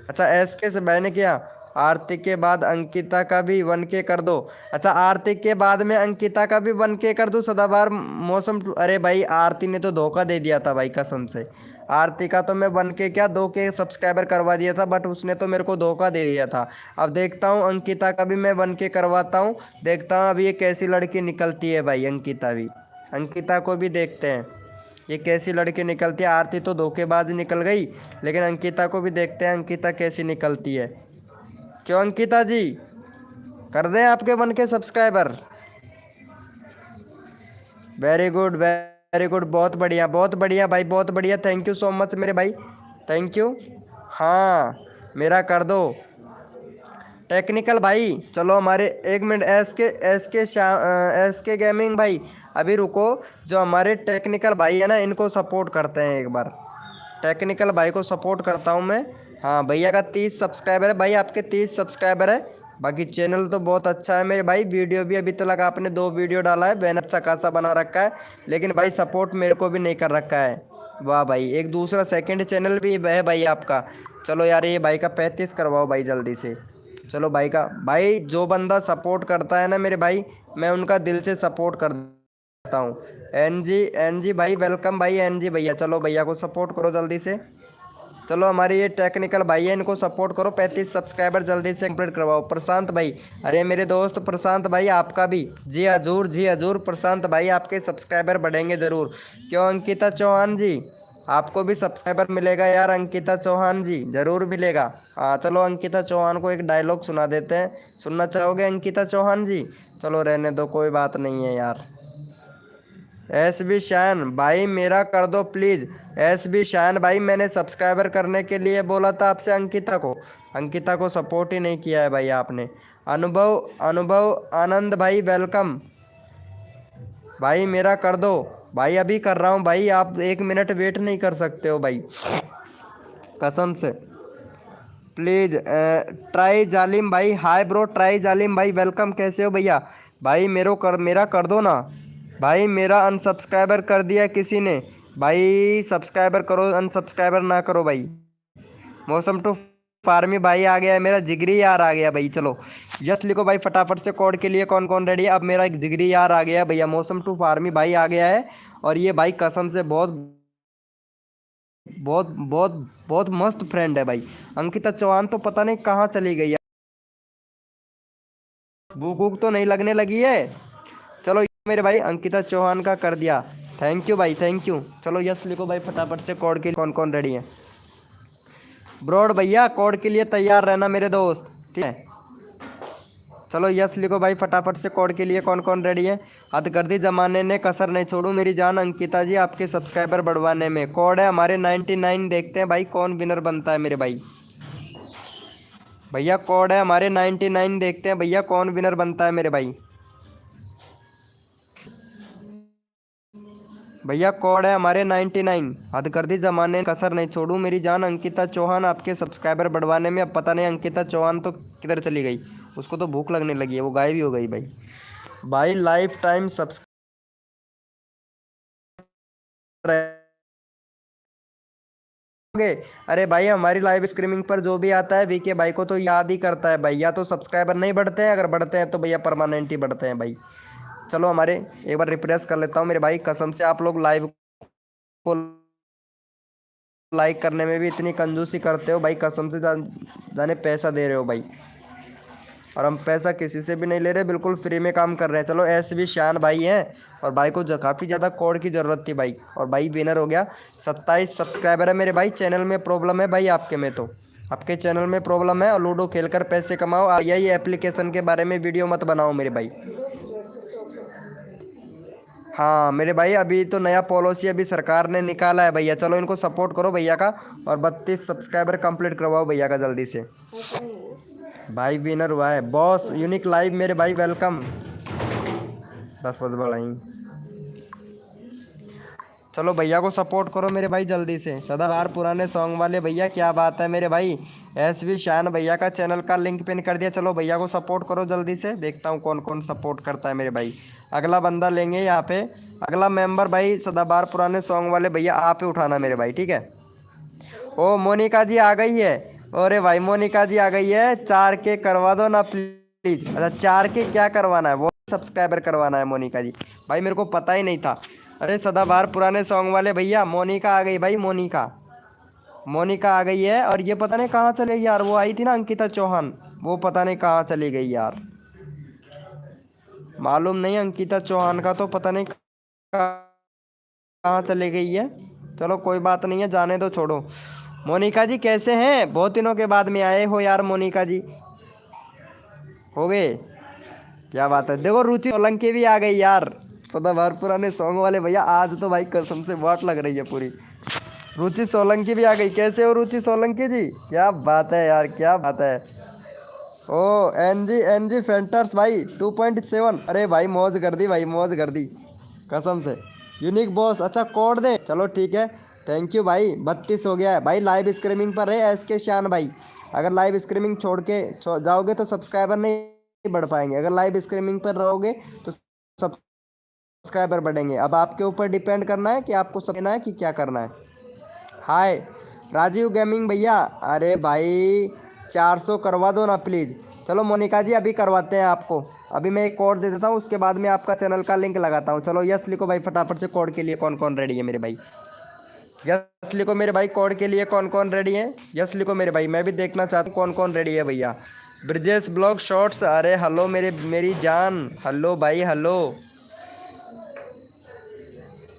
अच्छा SK से मैंने किया। आरती के बाद अंकिता का भी 1K कर दो। अच्छा आरती के बाद में अंकिता का भी 1K कर दो सदाबहार मौसम। अरे भाई आरती ने तो धोखा दे दिया था भाई कसम से। आरती का तो मैं 1K क्या 2K सब्सक्राइबर करवा दिया था, बट उसने तो मेरे को धोखा दे दिया था। अब देखता हूँ अंकिता का भी मैं 1K करवाता हूँ, देखता हूँ अभी ये कैसी लड़की निकलती है भाई। अंकिता भी, अंकिता को भी देखते हैं ये कैसी लड़की निकलती है। आरती तो धोखेबाज निकल गई, लेकिन अंकिता को भी देखते हैं अंकिता कैसी निकलती है। क्यों अंकिता जी कर दें आपके 1K subscriber? Very good very good, बहुत बढ़िया भाई, बहुत बढ़िया। थैंक यू सो मच मेरे भाई, थैंक यू। हाँ मेरा कर दो टेक्निकल भाई। चलो हमारे 1 मिनट SK गेमिंग भाई अभी रुको। जो हमारे टेक्निकल भाई है ना, इनको सपोर्ट करते हैं एक बार। टेक्निकल भाई को सपोर्ट करता हूँ मैं। हाँ भैया का 30 सब्सक्राइबर है भाई, आपके 30 सब्सक्राइबर है। बाकी चैनल तो बहुत अच्छा है मेरे भाई। वीडियो भी अभी तक आपने 2 वीडियो डाला है, बैनर अच्छा खासा बना रखा है, लेकिन भाई सपोर्ट मेरे को भी नहीं कर रखा है। वाह भाई, एक दूसरा सेकंड चैनल भी है भाई आपका। चलो यार ये भाई का 35 करवाओ भाई जल्दी से। चलो भाई का, भाई जो बंदा सपोर्ट करता है ना मेरे भाई, मैं उनका दिल से सपोर्ट करता हूँ। NG भाई वेलकम भाई NG भैया। चलो भैया को सपोर्ट करो जल्दी से। चलो हमारे ये टेक्निकल भाई है, इनको सपोर्ट करो। 35 सब्सक्राइबर जल्दी से कंप्लीट करवाओ। प्रशांत भाई, अरे मेरे दोस्त प्रशांत भाई आपका भी जी हजूर प्रशांत भाई आपके सब्सक्राइबर बढ़ेंगे ज़रूर। क्यों अंकिता चौहान जी आपको भी सब्सक्राइबर मिलेगा यार। अंकिता चौहान जी ज़रूर मिलेगा। हाँ चलो अंकिता चौहान को एक डायलॉग सुना देते हैं, सुनना चाहोगे अंकिता चौहान जी? चलो रहने दो, कोई बात नहीं है यार। SB शान भाई मेरा कर दो प्लीज़। SB शान भाई मैंने सब्सक्राइबर करने के लिए बोला था आपसे अंकिता को सपोर्ट ही नहीं किया है भाई आपने। अनुभव आनंद भाई वेलकम भाई, मेरा कर दो भाई। अभी कर रहा हूँ भाई, आप 1 मिनट वेट नहीं कर सकते हो भाई कसम से। प्लीज़ ट्राई जालिम भाई, हाय ब्रो ट्राई जालिम भाई वेलकम। कैसे हो भैया? भाई मेरा कर दो ना भाई मेरा अनसब्सक्राइबर कर दिया किसी ने। भाई सब्सक्राइबर करो, अनसब्सक्राइबर ना करो भाई। मौसम टू फार्मी भाई आ गया है, मेरा जिगरी यार आ गया भाई। चलो यस लिखो भाई फटाफट से। कोड के लिए कौन कौन रेडी है? अब मेरा एक जिगरी यार आ गया है भैया, मौसम टू फार्मी भाई आ गया है। और ये भाई कसम से बहुत बहुत बहुत बहुत मस्त फ्रेंड है भाई। अंकिता चौहान तो पता नहीं कहाँ चली गई है। भूख वूख तो नहीं लगने लगी है? चलो मेरे भाई अंकिता चौहान का कर दिया। थैंक यू भाई, थैंक यू। चलो यस लिखो भाई फटाफट से। कोड के कौन कौन रेडी है? ब्रॉड भैया कोड के लिए तैयार रहना मेरे दोस्त, ठीक है। चलो यस लिखो भाई फटाफट से। कोड के लिए कौन कौन रेडी है? हथगर्दी जमाने ने कसर नहीं छोड़ू मेरी जान अंकिता जी आपके सब्सक्राइबर बढ़वाने में। कोड है हमारे 99। देखते हैं भाई कौन विनर बनता है मेरे भाई। भैया कोड है हमारे 99। देखते हैं भैया कौन विनर बनता है मेरे भाई। भैया कोड है हमारे 99। हथकर्दी जमाने कसर नहीं छोड़ू मेरी जान अंकिता चौहान आपके सब्सक्राइबर बढ़वाने में। अब पता नहीं अंकिता चौहान तो किधर चली गई, उसको तो भूख लगने लगी है, वो गायब ही हो गई भाई। भाई लाइफ टाइम सब्सक्राइबर। अरे भाई हमारी लाइव स्ट्रीमिंग पर जो भी आता है वीके भाई को तो याद ही करता है भाई। या तो सब्सक्राइबर नहीं बढ़ते हैं, अगर बढ़ते हैं तो भैया परमानेंट ही बढ़ते हैं भाई। चलो हमारे एक बार रिफ्रेश कर लेता हूँ मेरे भाई। कसम से आप लोग लाइव को लाइक करने में भी इतनी कंजूसी करते हो भाई, कसम से जाने पैसा दे रहे हो भाई। और हम पैसा किसी से भी नहीं ले रहे, बिल्कुल फ्री में काम कर रहे हैं। चलो ऐसे भी शान भाई हैं, और भाई को काफ़ी ज़्यादा कोड की ज़रूरत थी भाई, और भाई विनर हो गया। 27 सब्सक्राइबर है मेरे भाई। चैनल में प्रॉब्लम है भाई आपके में, तो आपके चैनल में प्रॉब्लम है। और लूडो खेलकर पैसे कमाओ, यही एप्लीकेशन के बारे में वीडियो मत बनाओ मेरे भाई। हाँ मेरे भाई अभी तो नया पॉलिसी अभी सरकार ने निकाला है भैया, चलो इनको सपोर्ट करो भैया का। और 32 सब्सक्राइबर कंप्लीट करवाओ भैया का जल्दी से। भाई विनर हुआ है बॉस यूनिक लाइव मेरे भाई, वेलकम। 10 बज बढ़ाई। चलो भैया को सपोर्ट करो मेरे भाई जल्दी से। सदाबहार पुराने सॉन्ग वाले भैया क्या बात है मेरे भाई। एसवी शान भैया का चैनल का लिंक पिन कर दिया। चलो भैया को सपोर्ट करो जल्दी से, देखता हूँ कौन कौन सपोर्ट करता है मेरे भाई। अगला बंदा लेंगे यहाँ पे, अगला मेंबर भाई सदाबहार पुराने सॉन्ग वाले भैया आप ही उठाना मेरे भाई, ठीक है। ओ मोनिका जी आ गई है। अरे भाई मोनिका जी आ गई है। 4K करवा दो ना प्लीज। अच्छा 4K क्या करवाना है? वो सब्सक्राइबर करवाना है मोनिका जी। भाई मेरे को पता ही नहीं था। अरे सदाबहार पुराने सॉन्ग वाले भैया मोनिका आ गई भाई, मोनिका मोनिका आ गई है। और ये पता नहीं कहाँ चली गई यार, वो आई थी ना अंकिता चौहान, वो पता नहीं कहाँ चली गई यार, मालूम नहीं। अंकिता चौहान का तो पता नहीं कहाँ चली गई है। चलो कोई बात नहीं है, जाने दो, छोड़ो। मोनिका जी कैसे हैं? बहुत दिनों के बाद में आए हो यार मोनिका जी, हो गए, क्या बात है। देखो रुचि सोलंकी भी आ गई यार। सदाबहार पुराने सॉन्ग वाले भैया आज तो भाई कसम से वाट लग रही है पूरी। रुचि सोलंकी भी आ गई। कैसे हो रुचि सोलंकी जी? क्या बात है यार, क्या बात है। ओ एनजी फेंटर्स भाई 2.7। अरे भाई मौज कर दी भाई, मौज कर दी कसम से। यूनिक बॉस अच्छा कोड दे, चलो ठीक है, थैंक यू भाई। 32 हो गया है भाई। लाइव स्ट्रीमिंग पर रहे एस के शान भाई। अगर लाइव स्ट्रीमिंग छोड़ के जाओगे तो सब्सक्राइबर नहीं बढ़ पाएंगे, अगर लाइव स्ट्रीमिंग पर रहोगे तो सब्सक्राइबर बढ़ेंगे। अब आपके ऊपर डिपेंड करना है कि आपको समझना है कि क्या करना है। हाय राजीव गेमिंग भैया, अरे भाई 400 करवा दो ना प्लीज़। चलो मोनिका जी अभी करवाते हैं आपको, अभी मैं एक कोड दे देता हूँ, उसके बाद में आपका चैनल का लिंक लगाता हूँ। चलो यस लिखो भाई फटाफट से। कोड के लिए कौन कौन रेडी है मेरे भाई? यस लिखो मेरे भाई। कोड के लिए कौन कौन रेडी है? यस लिखो मेरे भाई, मैं भी देखना चाहता हूँ कौन कौन रेडी है भैया। ब्रिजेश ब्लॉग शॉर्ट्स, अरे हेलो मेरी जान, हेलो भाई हेलो,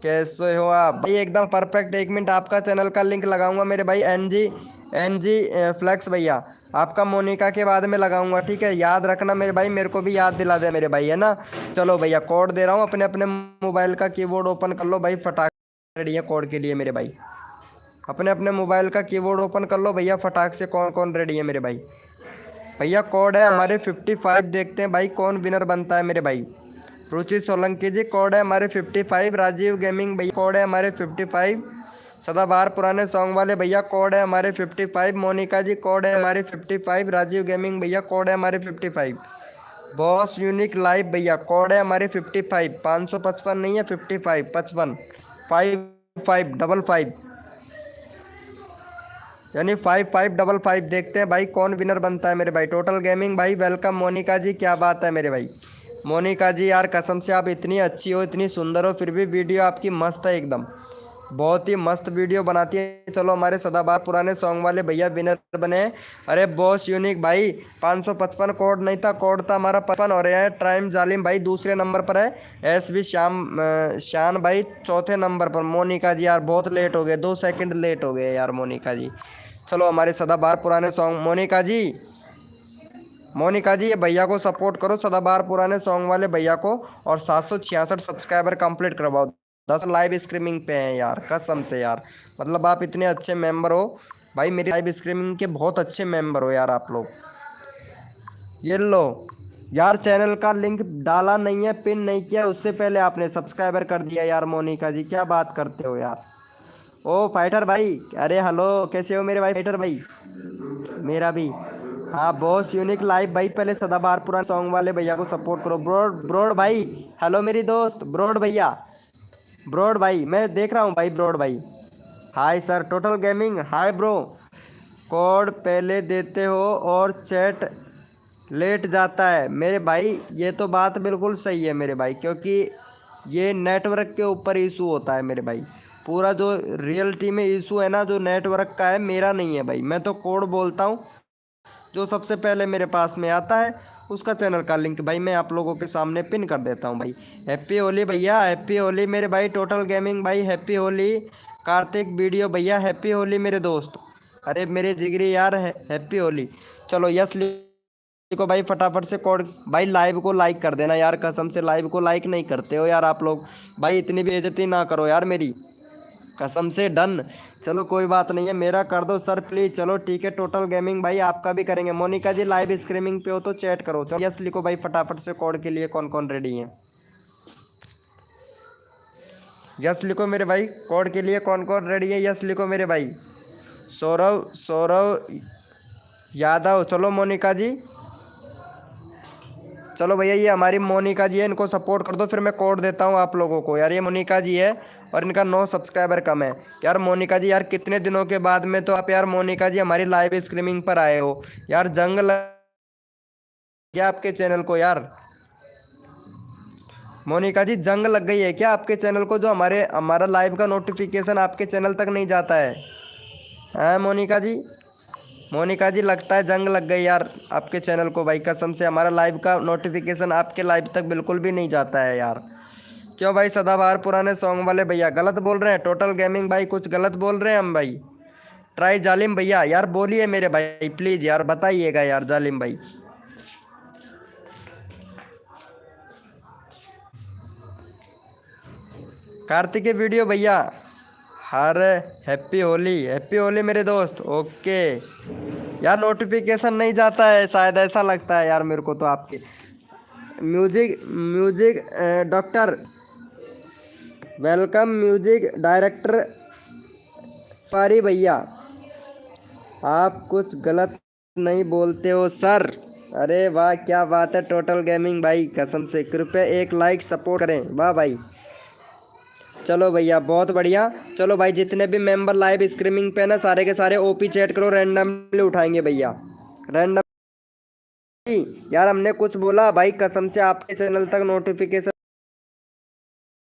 कैसे हो आप भाई? एकदम परफेक्ट। 1 मिनट आपका चैनल का लिंक लगाऊंगा मेरे भाई। एनजी फ्लेक्स भैया आपका मोनिका के बाद में लगाऊंगा, ठीक है। याद रखना मेरे भाई, मेरे को भी याद दिला दे मेरे भाई, है ना। चलो भैया कोड दे रहा हूँ, अपने अपने मोबाइल का कीबोर्ड ओपन कर लो भाई। फटाक रेडी है कोड के लिए मेरे भाई। अपने अपने मोबाइल का कीबोर्ड ओपन कर लो भैया फटाक से। कौन कौन रेडी है मेरे भाई? भैया कोड है हमारे 55। देखते हैं भाई कौन विनर बनता है मेरे भाई। रुचि सोलंकी जी कोड है हमारे 55। राजीव गेमिंग भैया कोड है हमारे 55। सदाबहार पुराने सॉन्ग वाले भैया कोड है हमारे 55। मोनिका जी कोड है हमारे 55। राजीव गेमिंग भैया कोड है हमारे 55। बॉस यूनिक लाइव भैया, कोड है हमारे 55, 555 नहीं है, 55, 55, 5555, यानी 5555। देखते हैं भाई कौन विनर बनता है मेरे भाई। टोटल गेमिंग भाई वेलकम। मोनिका जी क्या बात है मेरे भाई। मोनिका जी यार कसम से आप इतनी अच्छी हो, इतनी सुंदर हो, फिर भी वीडियो आपकी मस्त है एकदम, बहुत ही मस्त वीडियो बनाती है। चलो हमारे सदाबहार पुराने सॉन्ग वाले भैया विनर बने हैं। अरे बॉस यूनिक भाई 555 कोड नहीं था, कोड था हमारा 55। और यह टाइम जालिम भाई दूसरे नंबर पर है। एस बी शान भाई चौथे नंबर पर। मोनिका जी यार बहुत लेट हो गए, 2 सेकंड लेट हो गए यार मोनिका जी। चलो हमारे सदाबहार पुराने सॉन्ग, मोनिका जी, मोनिका जी ये भैया को सपोर्ट करो, सदाबहार पुराने सॉन्ग वाले भैया को, और 766 सब्सक्राइबर कंप्लीट करवाओ। 10 लाइव स्ट्रीमिंग पे हैं यार कसम से यार, मतलब आप इतने अच्छे मेंबर हो भाई, मेरी लाइव स्ट्रीमिंग के बहुत अच्छे मेंबर हो यार आप लोग। ये लो यार, चैनल का लिंक डाला नहीं है, पिन नहीं किया, उससे पहले आपने सब्सक्राइबर कर दिया यार। मोनिका जी क्या बात करते हो यार। ओ फाइटर भाई, अरे हेलो कैसे हो मेरे भाई फाइटर भाई। मेरा भी। हाँ बॉस यूनिक लाइव भाई, पहले सदाबहार पुराने सॉन्ग वाले भैया को सपोर्ट करो। ब्रोड ब्रोड भाई, हेलो मेरी दोस्त ब्रोड भैया, ब्रोड भाई मैं देख रहा हूँ भाई, ब्रोड भाई। Hi sir, total gaming hi bro. Code पहले देते हो और चैट लेट जाता है मेरे भाई, ये तो बात बिल्कुल सही है मेरे भाई, क्योंकि ये नेटवर्क के ऊपर इशू होता है मेरे भाई। पूरा जो रियलिटी में इशू है ना, जो नेटवर्क का है, मेरा नहीं है भाई। मैं तो कोड बोलता हूँ, जो सबसे पहले मेरे पास में आता है उसका चैनल का लिंक भाई मैं आप लोगों के सामने पिन कर देता हूँ भाई। हैप्पी होली भैया, हैप्पी होली मेरे भाई। टोटल गेमिंग भाई हैप्पी होली। कार्तिक वीडियो भैया हैप्पी होली मेरे दोस्त। अरे मेरे जिगरी यार हैप्पी होली। चलो यस को भाई फटाफट से कोड भाई, लाइव को लाइक कर देना यार, कसम से लाइव को लाइक नहीं करते हो यार आप लोग भाई, इतनी बेइज्जती ना करो यार मेरी, कसम से। डन, चलो कोई बात नहीं है, मेरा कर दो सर प्लीज। चलो ठीक है, टोटल गेमिंग भाई आपका भी करेंगे। मोनिका जी लाइव स्ट्रीमिंग पे हो तो चैट करो। चलो यस लिखो भाई फटाफट से, कोड के लिए कौन कौन रेडी है। यस लिखो मेरे भाई, कोड के लिए कौन कौन रेडी है, यस लिखो मेरे भाई। सौरव सौरव यादव, चलो मोनिका जी, चलो भैया ये हमारी मोनिका जी है, इनको सपोर्ट कर दो, फिर मैं कोड देता हूँ आप लोगों को। यार ये मोनिका जी है और इनका 9 सब्सक्राइबर कम है। यार मोनिका जी यार कितने दिनों के बाद में तो आप यार मोनिका जी हमारी लाइव स्ट्रीमिंग पर आए हो यार, जंग लग गया आपके चैनल को यार। मोनिका जी जंग लग गई है क्या आपके चैनल को, जो हमारा लाइव का नोटिफिकेशन आपके चैनल तक नहीं जाता है। हाँ मोनिका जी, मोनिका जी लगता है जंग लग गई यार आपके चैनल को भाई, कसम से हमारा लाइव का नोटिफिकेशन आपके लाइव तक बिल्कुल भी नहीं जाता है यार। क्यों भाई सदाबहार पुराने सॉन्ग वाले भैया गलत बोल रहे हैं, टोटल गेमिंग भाई कुछ गलत बोल रहे हैं हम भाई। ट्राई जालिम भैया यार बोलिए मेरे भाई प्लीज यार, बताइएगा यार जालिम भाई। कार्तिक वीडियो भैया, her happy Holi, happy Holi मेरे दोस्त। ओके यार, नोटिफिकेशन नहीं जाता है शायद, ऐसा लगता है यार मेरे को तो आपके। Music music doctor welcome, music director पारी भैया, आप कुछ गलत नहीं बोलते हो सर। अरे वाह क्या बात है टोटल गेमिंग भाई, कसम से कृपया एक लाइक सपोर्ट करें, वाह भाई। चलो भैया बहुत बढ़िया। चलो भाई जितने भी मेंबर लाइव स्ट्रीमिंग पे ना, सारे के सारे ओपी चैट करो, रैंडमली उठाएंगे भैया, रैंडम। यार हमने कुछ बोला भाई, कसम से आपके चैनल तक नोटिफिकेशन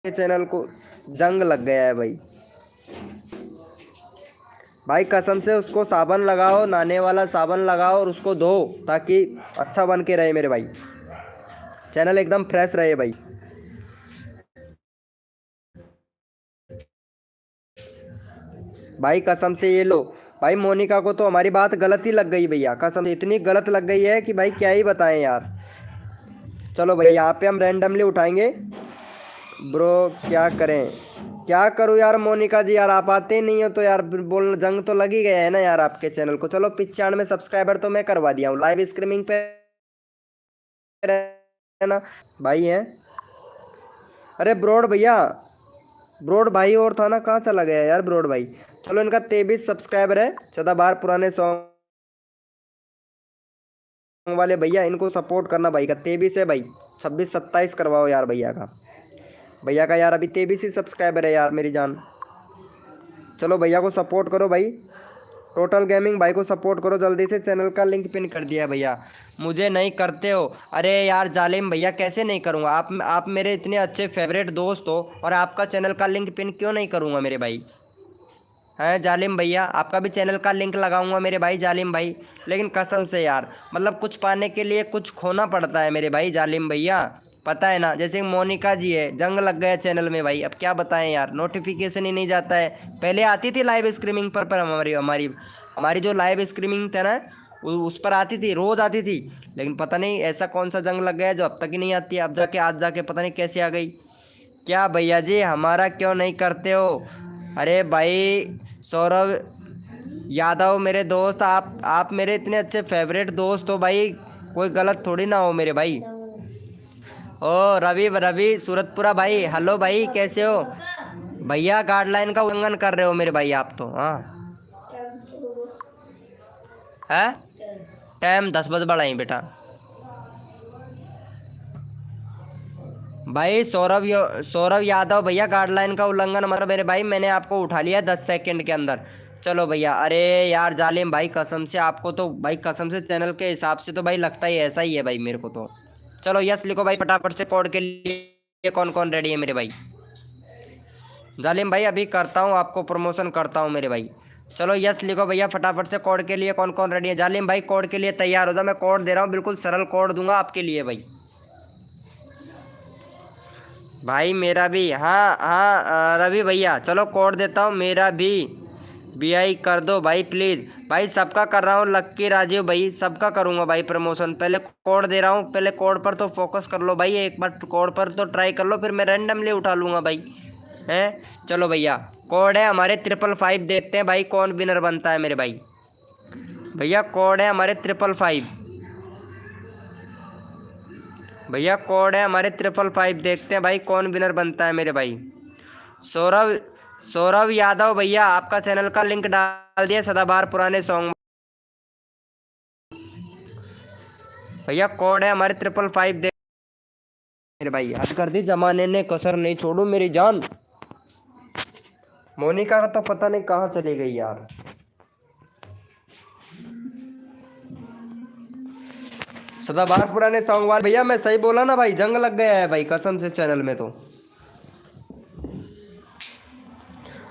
के चैनल को जंग लग गया है भाई। भाई कसम से उसको साबुन लगाओ, नहाने वाला साबुन लगाओ और उसको धो, ताकि अच्छा बन के रहे मेरे भाई, चैनल एकदम फ्रेश रहे भाई। भाई कसम से ये लो भाई, मोनिका को तो हमारी बात गलत ही लग गई भैया, कसम से इतनी गलत लग गई है कि भाई क्या ही बताएं यार। चलो भैया यहाँ पे हम रैंडमली उठाएंगे। ब्रो क्या करें, क्या करूँ यार मोनिका जी, यार आप आते ही नहीं हो तो यार बोलना, जंग तो लग ही गया है ना यार आपके चैनल को। चलो 95 सब्सक्राइबर तो मैं करवा दिया हूँ, लाइव स्ट्रीमिंग पे ना भाई हैं। अरे ब्रोड भैया, ब्रोड भाई और था ना, कहाँ चला गया यार ब्रोड भाई। चलो इनका 23 सब्सक्राइबर है, सदाबहार पुराने सॉन्ग वाले भैया इनको सपोर्ट करना भाई का 23 है भाई, 26-27 करवाओ यार भैया का यार अभी 23 ही सब्सक्राइबर है यार मेरी जान। चलो भैया को सपोर्ट करो भाई, टोटल गेमिंग भाई को सपोर्ट करो जल्दी से, चैनल का लिंक पिन कर दिया है भैया। मुझे नहीं करते हो? अरे यार जालिम भैया कैसे नहीं करूँगा, आप मेरे इतने अच्छे फेवरेट दोस्त हो और आपका चैनल का लिंक पिन क्यों नहीं करूँगा मेरे भाई? हैं जालिम भैया, आपका भी चैनल का लिंक लगाऊंगा मेरे भाई जालिम भाई, लेकिन कसम से यार मतलब कुछ पाने के लिए कुछ खोना पड़ता है मेरे भाई जालिम भैया, पता है ना। जैसे मोनिका जी है, जंग लग गया चैनल में भाई, अब क्या बताएं यार, नोटिफिकेशन ही नहीं जाता है। पहले आती थी लाइव स्ट्रीमिंग पर हमारी हमारी हमारी जो लाइव स्ट्रीमिंग था ना, उस पर आती थी, रोज़ आती थी। लेकिन पता नहीं ऐसा कौन सा जंग लग गया जो अब तक ही नहीं आती है, अब जाके आज जाके पता नहीं कैसे आ गई। क्या भैया जी हमारा क्यों नहीं करते हो? अरे भाई सौरभ यादव मेरे दोस्त, आप मेरे इतने अच्छे फेवरेट दोस्त हो भाई, कोई गलत थोड़ी ना हो मेरे भाई। ओ रवि रवि सूरतपुरा भाई, हेलो भाई कैसे हो? भैया गाइडलाइन का उल्लंघन कर रहे हो मेरे भाई आप तो। हाँ है, टाइम 10 बज बढ़ाई बेटा। भाई सौरभ यादव भैया गाइडलाइन का उल्लंघन मतलब मेरे भाई, मैंने आपको उठा लिया 10 सेकंड के अंदर। चलो भैया, अरे यार जालिम भाई कसम से आपको तो भाई, कसम से चैनल के हिसाब से तो भाई लगता ही ऐसा ही है भाई मेरे को तो। चलो यस लिखो भाई फटाफट से, कोड के लिए कौन कौन रेडी है मेरे भाई? जालिम भाई अभी करता हूँ, आपको प्रमोशन करता हूँ मेरे भाई। चलो यस लिखो भैया फटाफट से, कोड के लिए कौन कौन रेडी है? जालिम भाई कोड के लिए तैयार हो जाओ, मैं कोड दे रहा हूँ, बिल्कुल सरल कोड दूंगा आपके लिए भाई। भाई मेरा भी, हाँ हाँ रवि भैया चलो कोड देता हूँ, मेरा भी BI कर दो भाई प्लीज़। भाई सबका कर रहा हूँ, लक्की राजीव भाई सबका करूँगा भाई प्रमोशन। पहले कोड दे रहा हूँ, पहले कोड पर तो फोकस कर लो भाई, एक बार कोड पर तो ट्राई कर लो, फिर मैं रैंडमली उठा लूँगा भाई। हैं चलो भैया, कोड है हमारे 555, देखते हैं भाई कौन विनर बनता है मेरे भाई। भैया कोड है हमारे 555, भैया कोड है हमारे 555, देखते हैं भाई कौन विनर बनता है मेरे भाई। सौरभ सौरभ यादव भैया आपका चैनल का लिंक डाल दिया, सदाबहार पुराने सॉन्ग। भैया कोड है हमारे 555, देख मेरे भाई, याद कर दी, जमाने ने कसर नहीं छोड़ू मेरी जान। मोनिका का तो पता नहीं कहाँ चली गई यार। सदाबहार पुराने सॉन्ग वाले भैया, मैं सही बोला ना भाई, जंग लग गया है भाई कसम से चैनल में तो।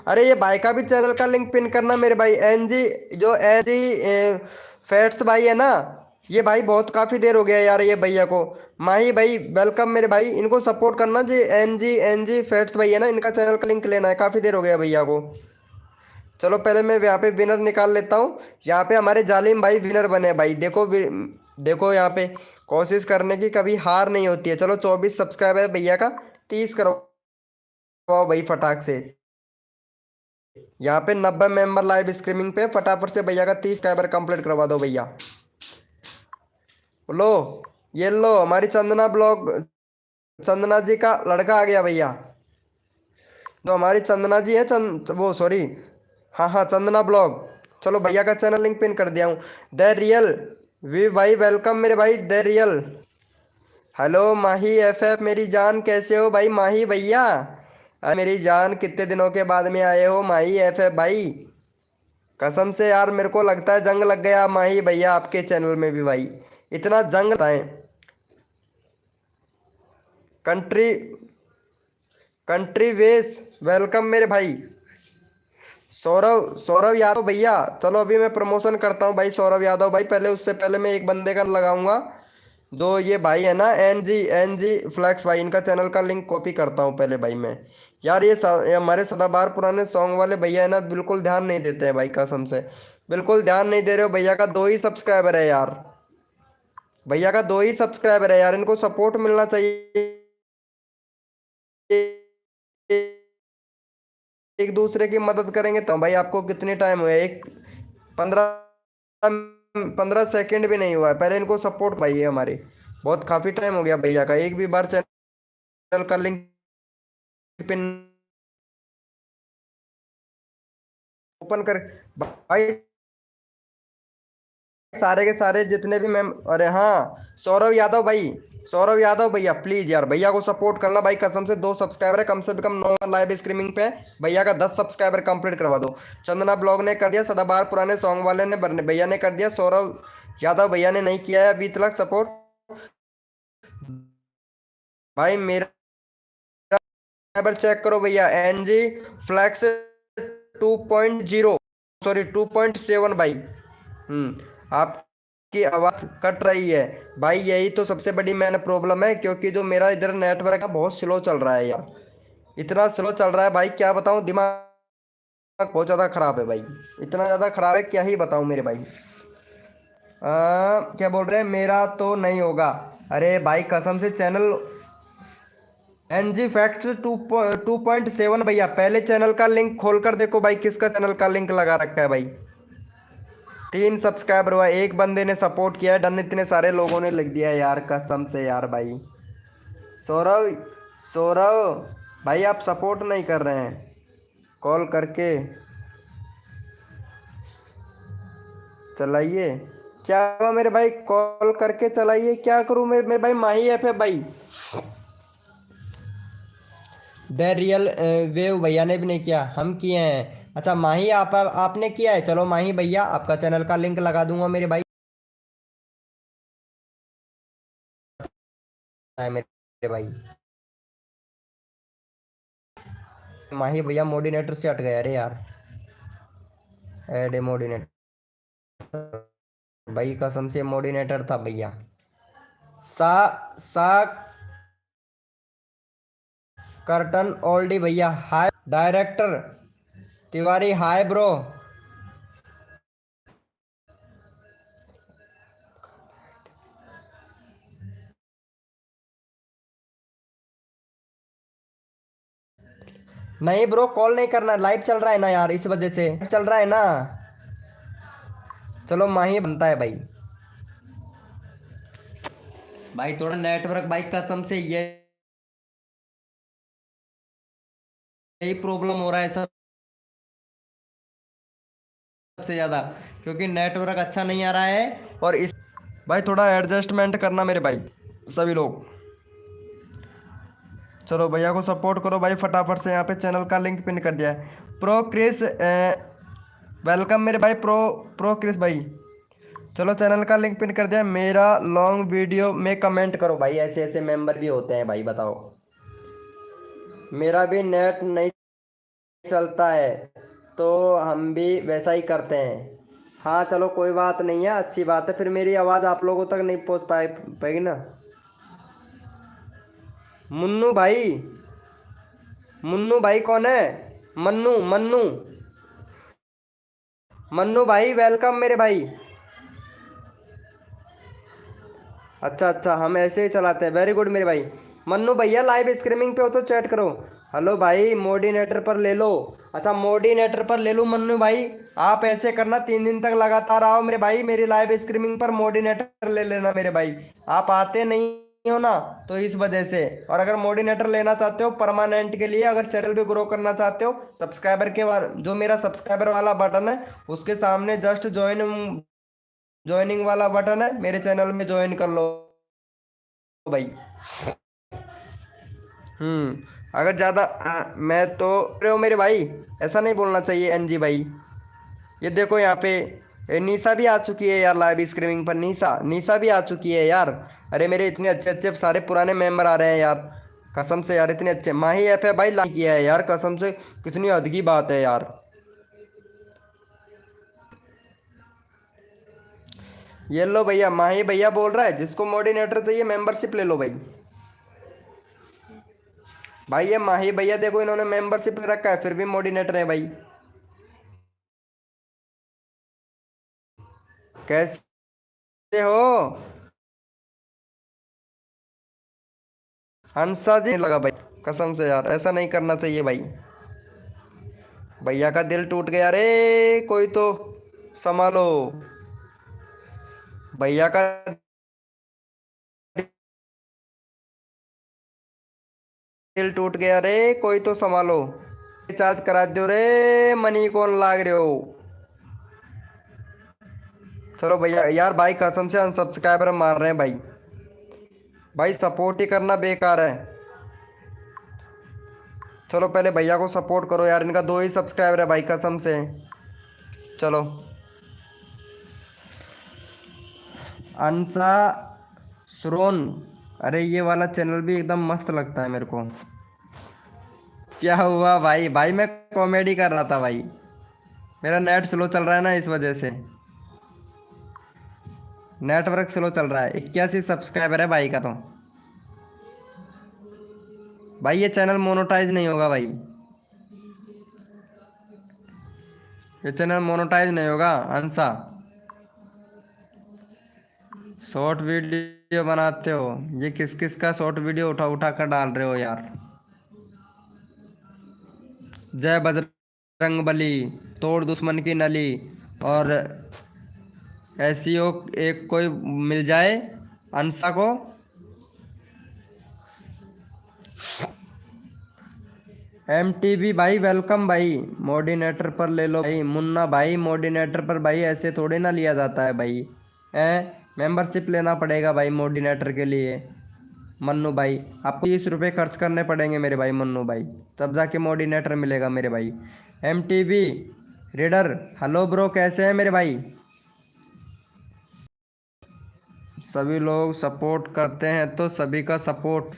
अरे ये भाई का भी चैनल का लिंक पिन करना मेरे भाई, NG जो NG फैट्स भाई है ना, ये भाई बहुत काफ़ी देर हो गया यार ये भैया को। माही भाई वेलकम मेरे भाई, इनको सपोर्ट करना जी। NG फैट्स भाई है ना, इनका चैनल का लिंक लेना है, काफ़ी देर हो गया भैया को। चलो पहले मैं यहाँ पे विनर निकाल लेता हूँ। यहाँ पे हमारे जालिम भाई विनर बने भाई, देखो देखो यहाँ पे कोशिश करने की कभी हार नहीं होती है। चलो 24 सब्सक्राइबर है भैया का, 30 करवाओ भाई फटाक से। यहाँ पे 90 मेंबर लाइव स्ट्रीमिंग पे, फटाफट से भैया का 30 सब्सक्राइबर कंप्लीट करवा दो भैया। लो ये लो हमारी चंदना जी का लड़का आ गया भैया, जो हमारी चंदना जी है, वो सॉरी, हाँ हाँ चंदना ब्लॉग। चलो भैया का चैनल लिंक पिन कर दिया हूँ। द रियल वी भाई वेलकम मेरे भाई, the real. Hello Mahi FF मेरी जान, कैसे हो भाई माही भैया? अरे मेरी जान कितने दिनों के बाद में आए हो माही FF भाई, कसम से यार मेरे को लगता है जंग लग गया माही भैया आपके चैनल में भी भाई, इतना जंग है। कंट्री कंट्री वेस वेलकम मेरे भाई। सौरभ सौरभ यादव भैया, चलो अभी मैं प्रमोशन करता हूँ भाई सौरभ यादव भाई, पहले उससे पहले मैं एक बंदे का लगाऊंगा। दो ये भाई है ना NG फ्लैक्स भाई, इनका चैनल का लिंक कॉपी करता हूँ पहले भाई मैं। यार ये हमारे सदाबहार पुराने सॉन्ग वाले भैया है ना, बिल्कुल ध्यान नहीं देते हैं भाई कसम से, बिल्कुल ध्यान नहीं दे रहे हो। भैया का 2 ही सब्सक्राइबर है यार, भैया का 2 ही सब्सक्राइबर है यार, इनको सपोर्ट मिलना चाहिए। एक दूसरे की मदद करेंगे तो भाई। आपको कितने टाइम हुए, एक 15 सेकंड भी नहीं हुआ है, पहले इनको सपोर्ट भाई है हमारे, बहुत काफ़ी टाइम हो गया भैया का एक भी बार चैनल का लिंक पिन ओपन कर भाई। सारे के सारे जितने भी मैम, अरे हाँ सौरभ यादव भाई, सौरभ यादव भैया प्लीज यार भैया को सपोर्ट करना भाई, कसम से 2 सब्सक्राइबर है कम से कम, 9 लाइव स्ट्रीमिंग पे भैया का 10 सब्सक्राइबर कंप्लीट करवा दो। चंदना ब्लॉग ने कर दिया, सदाबहार पुराने सॉन्ग वाले ने भैया ने कर दिया, सौरभ यादव भैया ने नहीं किया है अभी तक सपोर्ट भाई। मेरा सब्सक्राइबर चेक करो भैया, एनजी फ्लैक्स 2.0, सॉरी 2.7 भाई। आपकी आवाज़ कट रही है भाई, यही तो सबसे बड़ी मैंने प्रॉब्लम है, क्योंकि जो मेरा इधर नेटवर्क है बहुत स्लो चल रहा है यार, इतना स्लो चल रहा है भाई क्या बताऊं, दिमाग बहुत ज़्यादा ख़राब है भाई, इतना ज़्यादा ख़राब है क्या ही बताऊं मेरे भाई। क्या बोल रहे हैं मेरा तो नहीं होगा, अरे भाई कसम से चैनल एनजी फैक्ट्स 2.7 भैया, पहले चैनल का लिंक खोल कर देखो भाई, किसका चैनल का लिंक लगा रखा है भाई। 3 सब्सक्राइबर हुआ, एक बंदे ने सपोर्ट किया है डन, इतने सारे लोगों ने लिख दिया है यार कसम से यार भाई। सौरभ, सौरभ भाई आप सपोर्ट नहीं कर रहे हैं कॉल करके, चलाइए। क्या हुआ मेरे भाई, कॉल करके चलाइए, क्या करूं मेरे भाई, माही ऐप है भाई। द रियल वेव भैया ने भी नहीं किया, हम किए हैं। अच्छा माही आपने किया है, चलो माही भैया आपका चैनल का लिंक लगा दूंगा मेरे भाई, है मेरे भाई। माही भैया मोडिनेटर से हट गए, अरे यार एड मोडिनेटर भाई, कसम से मोडिनेटर था भैया। सा सा कर्टन ओल्डी भैया हाय, डायरेक्टर तिवारी हाय ब्रो। नहीं ब्रो कॉल नहीं करना, लाइव चल रहा है ना यार, इस वजह से चल रहा है ना। चलो माही बनता है भाई, भाई थोड़ा नेटवर्क भाई कसम से यही प्रॉब्लम हो रहा है सबसे ज़्यादा, क्योंकि नेटवर्क अच्छा नहीं आ रहा है, और इस भाई थोड़ा एडजस्टमेंट करना मेरे भाई सभी लोग। चलो भैया को सपोर्ट करो भाई फटाफट से, यहाँ पे चैनल का लिंक पिन कर दिया है। प्रो क्रिस वेलकम मेरे भाई, प्रो प्रो क्रिस भाई, चलो चैनल का लिंक पिन कर दिया। मेरा लॉन्ग वीडियो में कमेंट करो भाई, ऐसे ऐसे मेंबर भी होते हैं भाई बताओ। मेरा भी नेट नहीं चलता है तो हम भी वैसा ही करते हैं। हाँ चलो कोई बात नहीं है, अच्छी बात है, फिर मेरी आवाज़ आप लोगों तक नहीं पहुंच पाएगी ना। मुन्नू भाई, मुन्नू भाई कौन है, मन्नू मन्नू, मन्नू भाई वेलकम मेरे भाई। अच्छा अच्छा हम ऐसे ही चलाते हैं, वेरी गुड मेरे भाई। मन्नू भैया लाइव स्ट्रीमिंग पे हो तो चैट करो। हेलो भाई मोडिनेटर पर ले लो, अच्छा मोडिनेटर पर ले लो मन्नू भाई, आप ऐसे करना 3 दिन तक लगातार आओ मेरे भाई, मेरी लाइव स्ट्रीमिंग पर मोडिनेटर ले लेना मेरे भाई। आप आते नहीं हो ना तो इस वजह से, और अगर मोडिनेटर लेना चाहते हो परमानेंट के लिए, अगर चैनल भी ग्रो करना चाहते हो, सब्सक्राइबर के जो मेरा सब्सक्राइबर वाला बटन है उसके सामने जस्ट ज्वाइनिंग वाला बटन है, मेरे चैनल में ज्वाइन कर लो भाई। अगर ज़्यादा मैं तो रहे हो मेरे भाई, ऐसा नहीं बोलना चाहिए एनजी भाई। ये देखो यहाँ पे निशा भी आ चुकी है यार लाइव स्ट्रीमिंग पर, निशा निशा भी आ चुकी है यार। अरे मेरे इतने अच्छे अच्छे सारे पुराने मेंबर आ रहे हैं यार, कसम से यार इतने अच्छे। माही एफ है भाई, लाइक किया है यार, कसम से कितनी हद की बात है यार। ये लो भैया, माही भैया बोल रहा है जिसको मोडिनेटर चाहिए मेंबरशिप ले लो भाई। भाई ये माही भैया देखो, इन्होंने मेंबरशिप ले रखा है फिर भी मोडिनेटर है भाई, कैसे हो। हंसा जी लगा भाई, कसम से यार ऐसा नहीं करना चाहिए भाई। भैया का दिल टूट गया रे, कोई तो संभालो, भैया का दिल टूट गया रे, कोई तो संभालो। रिचार्ज करा दो रे, मनी कौन लाग रहे हो। चलो भैया यार भाई कसम से अनसब्सक्राइबर मार रहे हैं भाई। भाई सपोर्ट ही करना बेकार है। चलो पहले भैया को सपोर्ट करो यार, इनका 2 ही सब्सक्राइबर है भाई कसम से। चलो अंसा श्रोन, अरे ये वाला चैनल भी एकदम मस्त लगता है मेरे को। क्या हुआ भाई? भाई मैं कॉमेडी कर रहा था भाई, मेरा नेट स्लो चल रहा है ना इस वजह से, नेटवर्क स्लो चल रहा है। 81 सब्सक्राइबर है भाई का तो। भाई ये चैनल मोनोटाइज नहीं होगा भाई, ये चैनल मोनोटाइज नहीं होगा अंसा। शॉर्ट वीडियो बनाते हो, ये किस किस का शॉर्ट वीडियो उठा उठा कर डाल रहे हो यार। जय बजरंग बली, तोड़ दुश्मन की नली, और ऐसी हो एक कोई मिल जाए अंसा को। MTV भाई वेलकम भाई, मोडिनेटर पर ले लो भाई। मुन्ना भाई मोडिनेटर पर भाई ऐसे थोड़े ना लिया जाता है भाई, है मेंबरशिप लेना पड़ेगा भाई मोडिनेटर के लिए। मन्नू भाई आपको 30 रुपये खर्च करने पड़ेंगे मेरे भाई मन्नू भाई, तब जाके मोडिनेटर मिलेगा मेरे भाई। MTV रीडर हेलो ब्रो, कैसे हैं मेरे भाई? सभी लोग सपोर्ट करते हैं तो सभी का सपोर्ट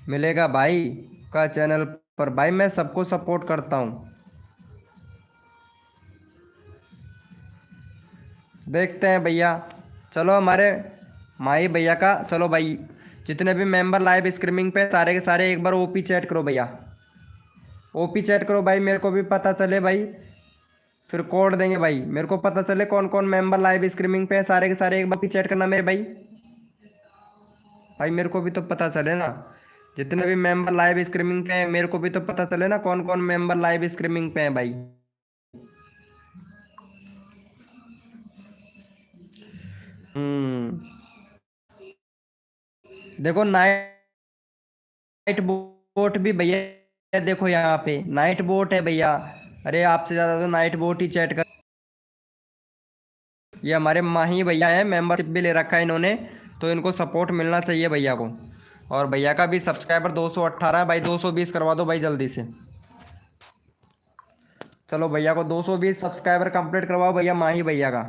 मिलेगा भाई का चैनल पर। भाई मैं सबको सपोर्ट करता हूँ, देखते हैं भैया। चलो हमारे माही भैया का, चलो भाई जितने भी मेंबर लाइव स्ट्रीमिंग पे सारे के सारे एक बार ओपी चैट करो भैया, ओपी चैट करो भाई, मेरे को भी पता चले भाई, फिर कोड देंगे भाई, मेरे को पता चले कौन कौन मेंबर लाइव स्ट्रीमिंग पे है। सारे के सारे एक बार चैट करना मेरे भाई, भाई मेरे को भी तो पता चले ना, जितने भी मेंबर लाइव स्ट्रीमिंग पे हैं मेरे को भी तो पता चले ना कौन कौन मेंबर लाइव स्ट्रीमिंग पे हैं भाई। देखो नाइट बोट भी भैया, देखो यहाँ पे नाइट बोट है भैया। अरे आपसे ज़्यादा तो नाइट बोट ही चैट कर। ये हमारे माही भैया हैं, मेंबरशिप भी ले रखा है इन्होंने, तो इनको सपोर्ट मिलना चाहिए भैया को। और भैया का भी सब्सक्राइबर 218 है भाई, 220 करवा दो भाई जल्दी से। चलो भैया को 220 सब्सक्राइबर कंप्लीट करवाओ भैया माही भैया का।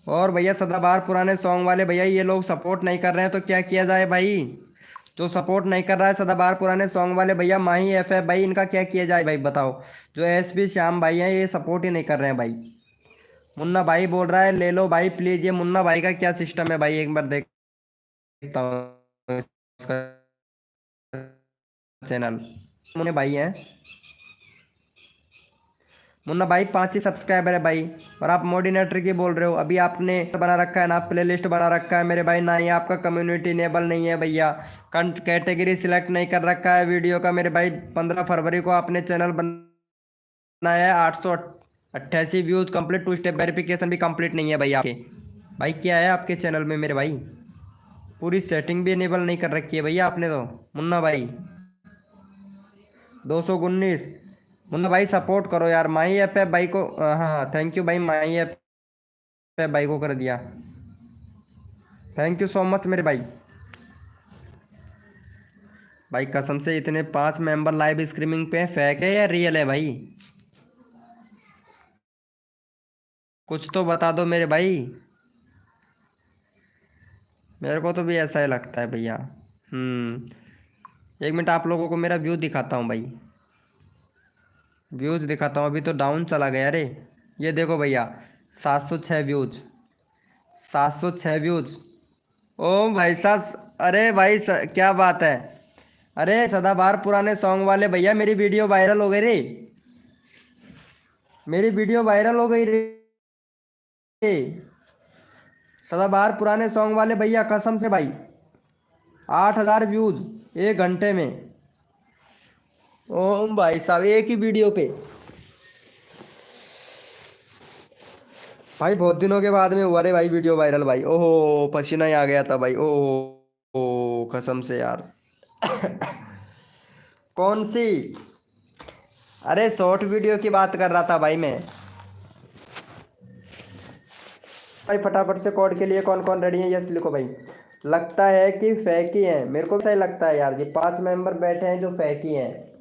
और भैया सदाबहार पुराने सॉन्ग वाले भैया ये लोग सपोर्ट नहीं कर रहे हैं तो क्या किया जाए भाई? जो सपोर्ट नहीं कर रहा है सदाबहार पुराने सॉन्ग वाले भैया माही FF भाई, इनका क्या किया जाए भाई बताओ? जो SP श्याम भाई हैं ये सपोर्ट ही नहीं कर रहे हैं भाई। मुन्ना भाई बोल रहा है ले लो भाई प्लीज, ये मुन्ना भाई का क्या सिस्टम है भाई, एक बार देखता हूँ इसका चैनल। मुन्ना भाई हैं, मुन्ना भाई 5 ही सब्सक्राइबर है भाई, और आप मोडिनेटर की बोल रहे हो। अभी आपने बना रखा है ना, प्लेलिस्ट बना रखा है मेरे भाई, ना ही आपका कम्युनिटी इनेबल नहीं है भैया, कैटेगरी सिलेक्ट नहीं कर रखा है वीडियो का मेरे भाई। 15 फरवरी को आपने चैनल बनाया है, 888 व्यूज कंप्लीट, 2 स्टेप वेरिफिकेशन भी कंप्लीट नहीं है भाई आपके। भाई क्या है आपके चैनल में मेरे भाई? पूरी सेटिंग भी इनेबल नहीं कर रखी है भैया आपने तो। मुन्ना भाई 219, मुन्ना भाई सपोर्ट करो यार माही FF भाई को। हाँ थैंक यू भाई, माही FF भाई को कर दिया, थैंक यू सो मच मेरे भाई। भाई कसम से इतने 5 मेंबर लाइव स्ट्रीमिंग पे फेक है या रियल है भाई? कुछ तो बता दो मेरे भाई, मेरे को तो भी ऐसा ही लगता है भैया। 1 मिनट आप लोगों को मेरा व्यू दिखाता हूँ भाई, व्यूज़ दिखाता हूँ। अभी तो डाउन चला गया रे, ये देखो भैया 706 व्यूज, 706 व्यूज। ओ भाई साहब, अरे भाई क्या बात है। अरे सदाबहार पुराने सॉन्ग वाले भैया मेरी वीडियो वायरल हो गई रे, मेरी वीडियो वायरल हो गई रे। सदाबहार पुराने सॉन्ग वाले भैया कसम से भाई 8000 व्यूज 1 घंटे में। ओ भाई साहब एक ही वीडियो पे भाई, बहुत दिनों के बाद में हुआ रे भाई वीडियो वायरल भाई। ओहो पसीना ही आ गया था भाई, ओहो ओ कसम से यार। कौन सी? अरे शॉर्ट वीडियो की बात कर रहा था भाई मैं। भाई फटाफट से कोड के लिए कौन कौन रेडी है, यस लिखो भाई। लगता है कि फेक ही है, मेरे को सही लगता है यार, ये 5 मेंबर बैठे हैं जो फेक ही हैं।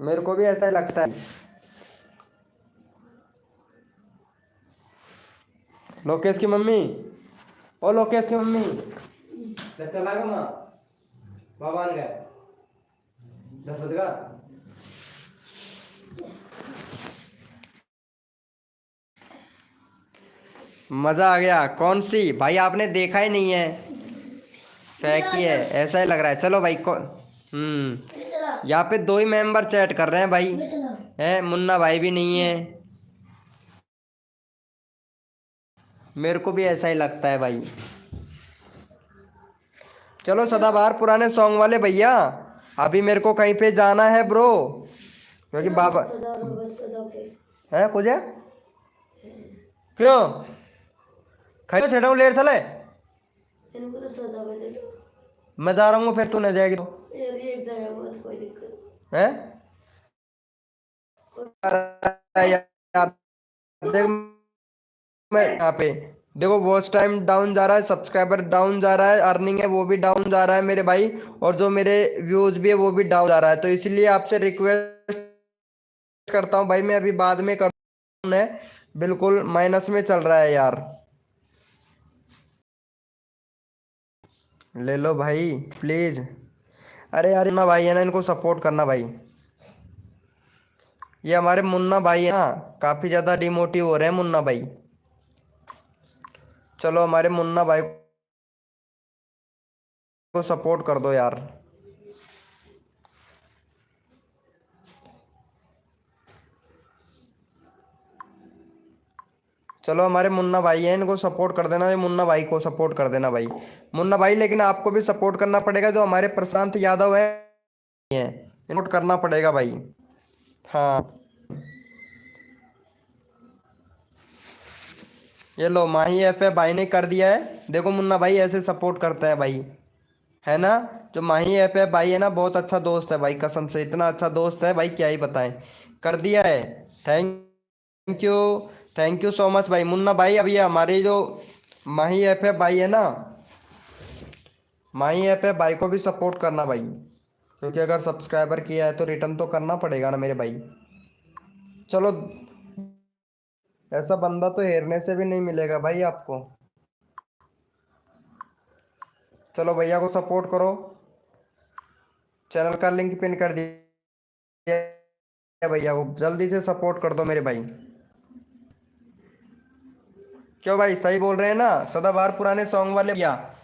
मेरे को भी ऐसा ही लगता है। लोकेश की मम्मी, ओ लोकेश की मम्मी चला गया माँ बाबा ने गए 10 बज का। मजा आ गया। कौन सी भाई, आपने देखा ही नहीं है, फेक ही है, ऐसा ही लग रहा है। चलो भाई को यहाँ पे 2 ही मेंबर चैट कर रहे हैं भाई, है मुन्ना भाई भी नहीं है। मेरे को भी ऐसा ही लगता है भाई। चलो सदाबहार पुराने सॉन्ग वाले भैया, अभी मेरे को कहीं पे जाना है ब्रो, क्योंकि बाबा है कुछ है। क्यों खड़े छेड़ा लेट चले, इनको तो सजा दे दो। मैं जा रहा हूँ, फिर तू नहीं जाएगी तो यार ये एक जाएगा तो कोई दिक्कत है यार। देख मैं यहाँ पे देखो, वॉच टाइम डाउन जा रहा है, सब्सक्राइबर डाउन जा रहा है, अर्निंग है वो भी डाउन जा रहा है मेरे भाई, और जो मेरे व्यूज भी है वो भी डाउन जा रहा है। तो इसलिए आपसे रिक्वेस्ट करता हूँ भाई, मैं अभी बाद में कर, बिल्कुल माइनस में चल रहा है यार। ले लो भाई प्लीज। अरे यार ना भाई है ना, इनको सपोर्ट करना भाई। ये हमारे मुन्ना भाई है ना, काफी ज्यादा डिमोटिव हो रहे हैं मुन्ना भाई। चलो हमारे मुन्ना भाई को सपोर्ट कर दो यार। चलो हमारे मुन्ना भाई हैं, इनको सपोर्ट कर देना, ये मुन्ना भाई को सपोर्ट कर देना भाई। मुन्ना भाई लेकिन आपको भी सपोर्ट करना पड़ेगा, जो हमारे प्रशांत यादव हैं इनको करना पड़ेगा भाई। हाँ ये लो माही एफ है भाई ने कर दिया है। देखो मुन्ना भाई ऐसे सपोर्ट करता है भाई, है ना। जो माही एफ है भाई है ना, बहुत अच्छा दोस्त है भाई, कसम से इतना अच्छा दोस्त है भाई, क्या ही बताएं। कर दिया है। Thank you, thank you so much भाई मुन्ना भाई। अभी हमारे जो माही एफ है भाई है ना, माही ऐप है भाई को भी सपोर्ट करना भाई, क्योंकि अगर सब्सक्राइबर किया है तो रिटर्न तो करना पड़ेगा ना मेरे भाई। चलो ऐसा बंदा तो हेरने से भी नहीं मिलेगा भाई आपको। चलो भैया को सपोर्ट करो, चैनल का लिंक पिन कर दिया, भैया को जल्दी से सपोर्ट कर दो मेरे भाई। क्यों भाई सही बोल रहे हैं ना सदाबहार पुराने सॉन्ग वाले भैया।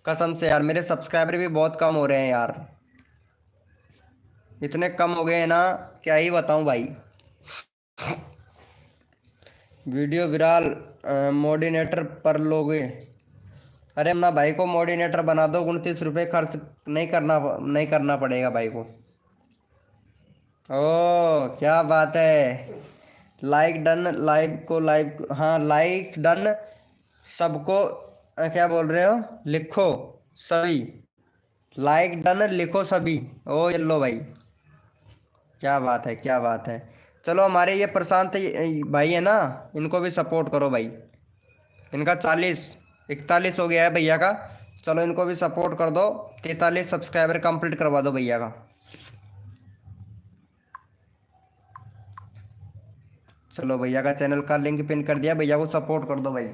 कसम से यार मेरे सब्सक्राइबर भी बहुत कम हो रहे हैं यार, इतने कम हो गए हैं ना, क्या ही बताऊं भाई। वीडियो विराल मोडिनेटर पर लोगे। अरे ना भाई को मोडिनेटर बना दो, 29 रुपये खर्च नहीं करना पड़ेगा भाई को। ओ क्या बात है। लाइक डन, लाइक को लाइक, हाँ लाइक डन सबको। क्या बोल रहे हो, लिखो सभी, लाइक डन लिखो सभी। ओ ये लो भाई, क्या बात है क्या बात है। चलो हमारे ये प्रशांत भाई है ना, इनको भी सपोर्ट करो भाई। इनका 41 हो गया है भैया का। चलो इनको भी सपोर्ट कर दो, 43 सब्सक्राइबर कंप्लीट करवा दो भैया का। चलो भैया का चैनल का लिंक पिन कर दिया, भैया को सपोर्ट कर दो भाई।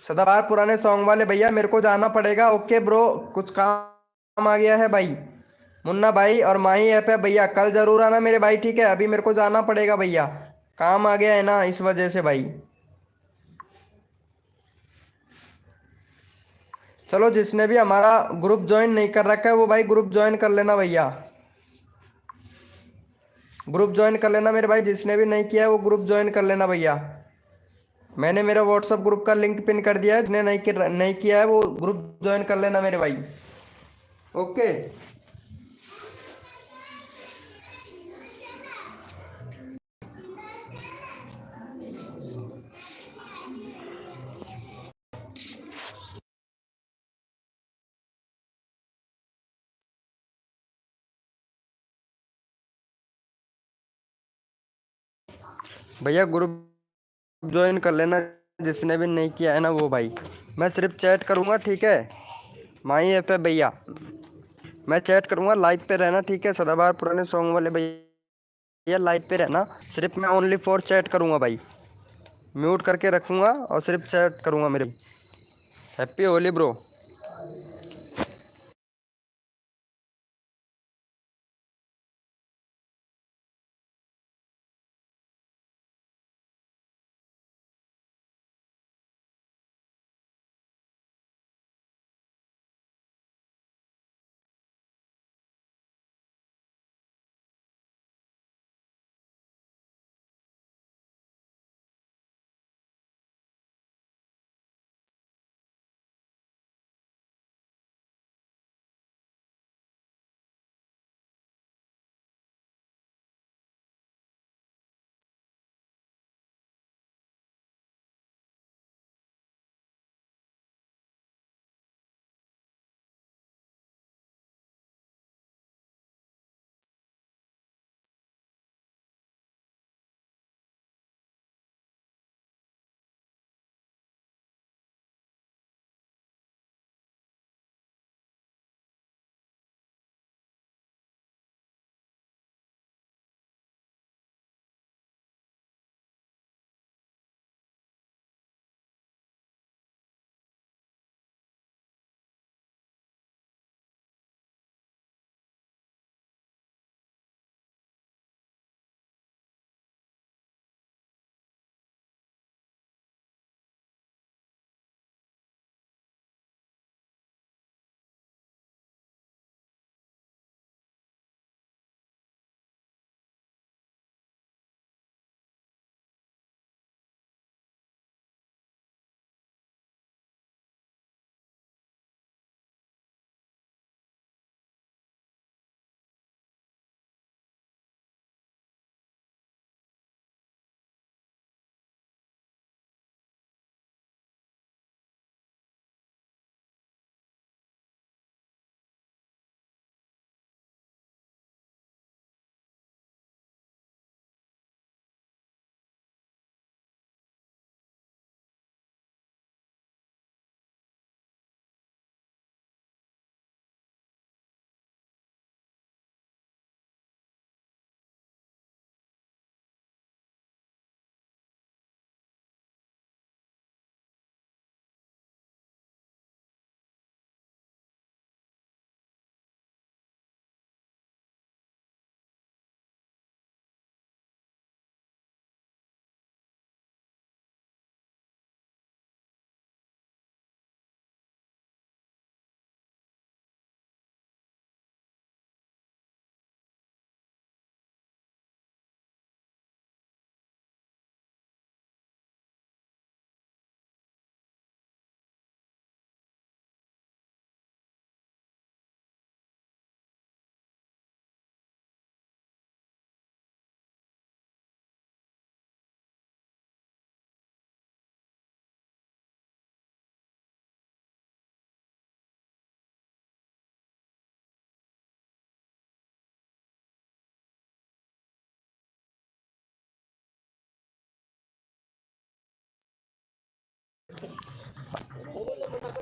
सदाबहार पुराने सॉन्ग वाले भैया मेरे को जाना पड़ेगा, ओके ब्रो, कुछ काम आ गया है भाई। मुन्ना भाई और माही ऐप है भैया, कल जरूर आना मेरे भाई, ठीक है। अभी मेरे को जाना पड़ेगा भैया, काम आ गया है ना इस वजह से भाई। चलो जिसने भी हमारा ग्रुप ज्वाइन नहीं कर रखा है वो भाई ग्रुप ज्वाइन कर लेना भैया, ग्रुप ज्वाइन कर लेना मेरे भाई। जिसने भी नहीं किया है वो ग्रुप ज्वाइन कर लेना भैया। मैंने मेरा व्हाट्सअप ग्रुप का लिंक पिन कर दिया है, जिसने नहीं किया है वो ग्रुप ज्वाइन कर लेना मेरे भाई, ओके। भैया ग्रुप ज्वाइन कर लेना, जिसने भी नहीं किया है ना वो भाई। मैं सिर्फ चैट करूँगा, ठीक है। माई ऐप है भैया, मैं चैट करूँगा, लाइव पे रहना, ठीक है। सदाबहार पुराने सॉन्ग वाले भैया लाइव पे रहना, सिर्फ मैं ओनली फॉर चैट करूँगा भाई। म्यूट करके रखूँगा और सिर्फ चैट करूँगा मेरे। Happy Holi bro.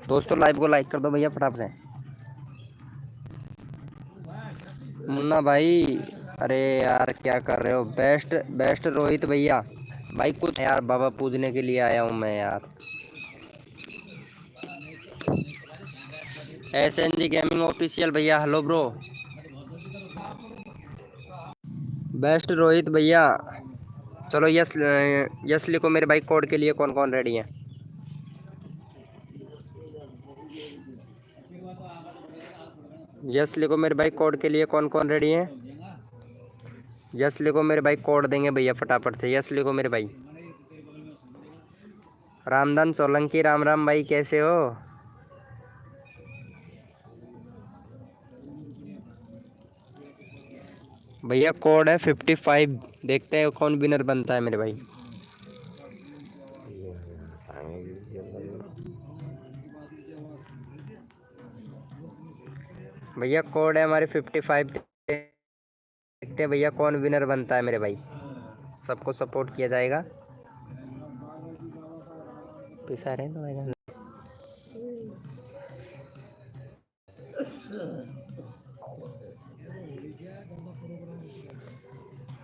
दोस्तों लाइव को लाइक कर दो भैया फटाफट से। मुन्ना भाई, अरे यार क्या कर रहे हो। बेस्ट बेस्ट रोहित भैया, भाई कुछ यार बाबा पूजने के लिए आया हूँ मैं यार। SNG गेमिंग ऑफिशियल भैया, हेलो ब्रो। बेस्ट रोहित भैया, चलो यस यस लिखो मेरे भाई। कोड के लिए कौन कौन रेडी है? यस लिखो मेरे भाई, कोड के लिए कौन कौन रेडी है? यस लिखो मेरे भाई, कोड देंगे भैया फटाफट से। यस लिखो मेरे भाई। रामधन सोलंकी, राम राम भाई, कैसे हो? भैया कोड है 55, देखते हैं कौन विनर बनता है मेरे भाई। भैया कोड है हमारे 55, देखते हैं भैया कौन विनर बनता है मेरे भाई। सबको सपोर्ट किया जाएगा। पैसा रहे तो भाई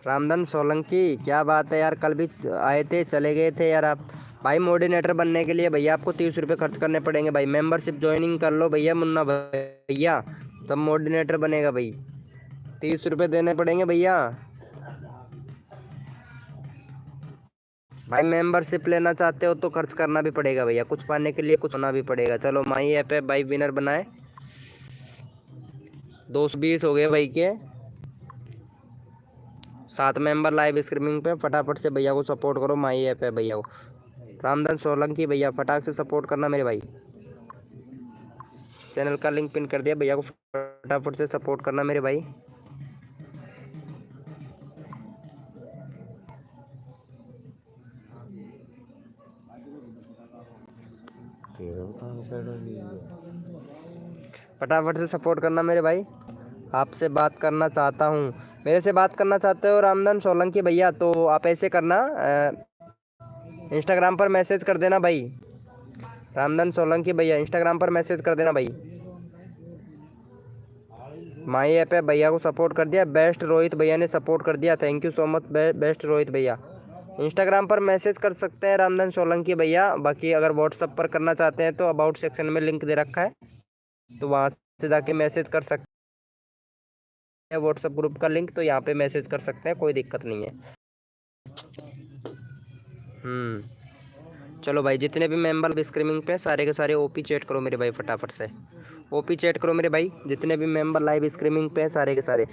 रामधन सोलंकी, क्या बात है यार, कल भी आए थे चले गए थे यार आप। भाई मोडिनेटर बनने के लिए भैया आपको 30 रुपये खर्च करने पड़ेंगे भाई। मेंबरशिप ज्वाइनिंग कर लो भैया, मुन्ना भैया, तब मोडिनेटर बनेगा भाई। 30 रुपये देने पड़ेंगे भैया। भाई मेंबरशिप लेना चाहते हो तो खर्च करना भी पड़ेगा भैया, कुछ पाने के लिए कुछ होना भी पड़ेगा। चलो माई ऐप है भाई, विनर बनाए। 220 हो गए भाई के। 7 मेंबर लाइव स्ट्रीमिंग पे, फटाफट से भैया को सपोर्ट करो। माई ऐप है भैया को। रामधन सोलंकी भैया फटाक से सपोर्ट करना मेरे भाई। चैनल का लिंक पिन कर दिया, भैया को फटाफट से सपोर्ट करना मेरे भाई। फटाफट से सपोर्ट करना मेरे भाई। आपसे बात करना चाहता हूँ, मेरे से बात करना चाहते हो रामधन सोलंकी भैया, तो आप ऐसे करना, इंस्टाग्राम पर मैसेज कर देना भाई। रामधन सोलंकी भैया इंस्टाग्राम पर मैसेज कर देना भाई। माई ऐप है भैया को सपोर्ट कर दिया। बेस्ट रोहित भैया ने सपोर्ट कर दिया, thank you so much best Rohit भैया। इंस्टाग्राम पर मैसेज कर सकते हैं रामधन सोलंकी भैया। बाकी अगर व्हाट्सअप पर करना चाहते हैं तो अबाउट सेक्शन में लिंक दे रखा है, तो वहाँ से जाके मैसेज कर सकते हैं। व्हाट्सअप ग्रुप का लिंक, तो यहाँ पे मैसेज कर सकते हैं, कोई दिक्कत नहीं है। चलो भाई, जितने भी मेंबर स्क्रीमिंग पे सारे के सारे ओपी चैट करो मेरे भाई, फटाफट से ओपी चैट करो मेरे भाई। जितने भी मेंबर लाइव स्क्रीमिंग पे हैं सारे के सारे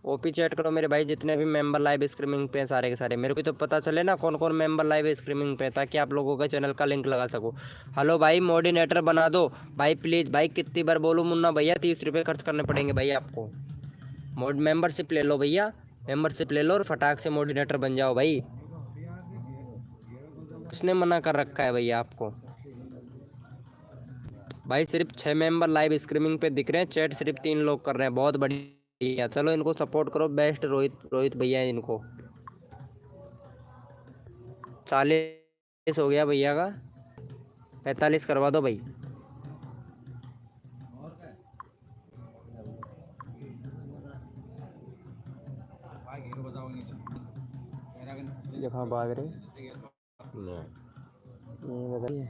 ओपी चैट करो मेरे भाई। जितने भी मेंबर लाइव स्ट्रीमिंग पे हैं सारे के सारे, मेरे को तो पता चले ना कौन कौन मेंबर लाइव स्ट्रीमिंग पे है, ताकि आप लोगों का चैनल का लिंक लगा सको। हेलो भाई, मोडिनेटर बना दो भाई प्लीज़। भाई कितनी बार बोलूँ मुन्ना भैया, 30 रुपये खर्च करने पड़ेंगे भैया आपको। मेंबरशिप ले लो भैया, मेंबरशिप ले लो और फटाक से मोडिनेटर बन जाओ भाई। किसने मना कर रखा है भैया आपको? भाई सिर्फ 6 मेंबर लाइव स्ट्रीमिंग पे दिख रहे हैं, चैट सिर्फ 3 लोग कर रहे हैं, बहुत बढ़िया। चलो इनको सपोर्ट करो, बेस्ट रोहित भैया है इनको। 40 हो गया भैया का, 45 करवा दो भाई। कहाँ भाग रहे बताइए।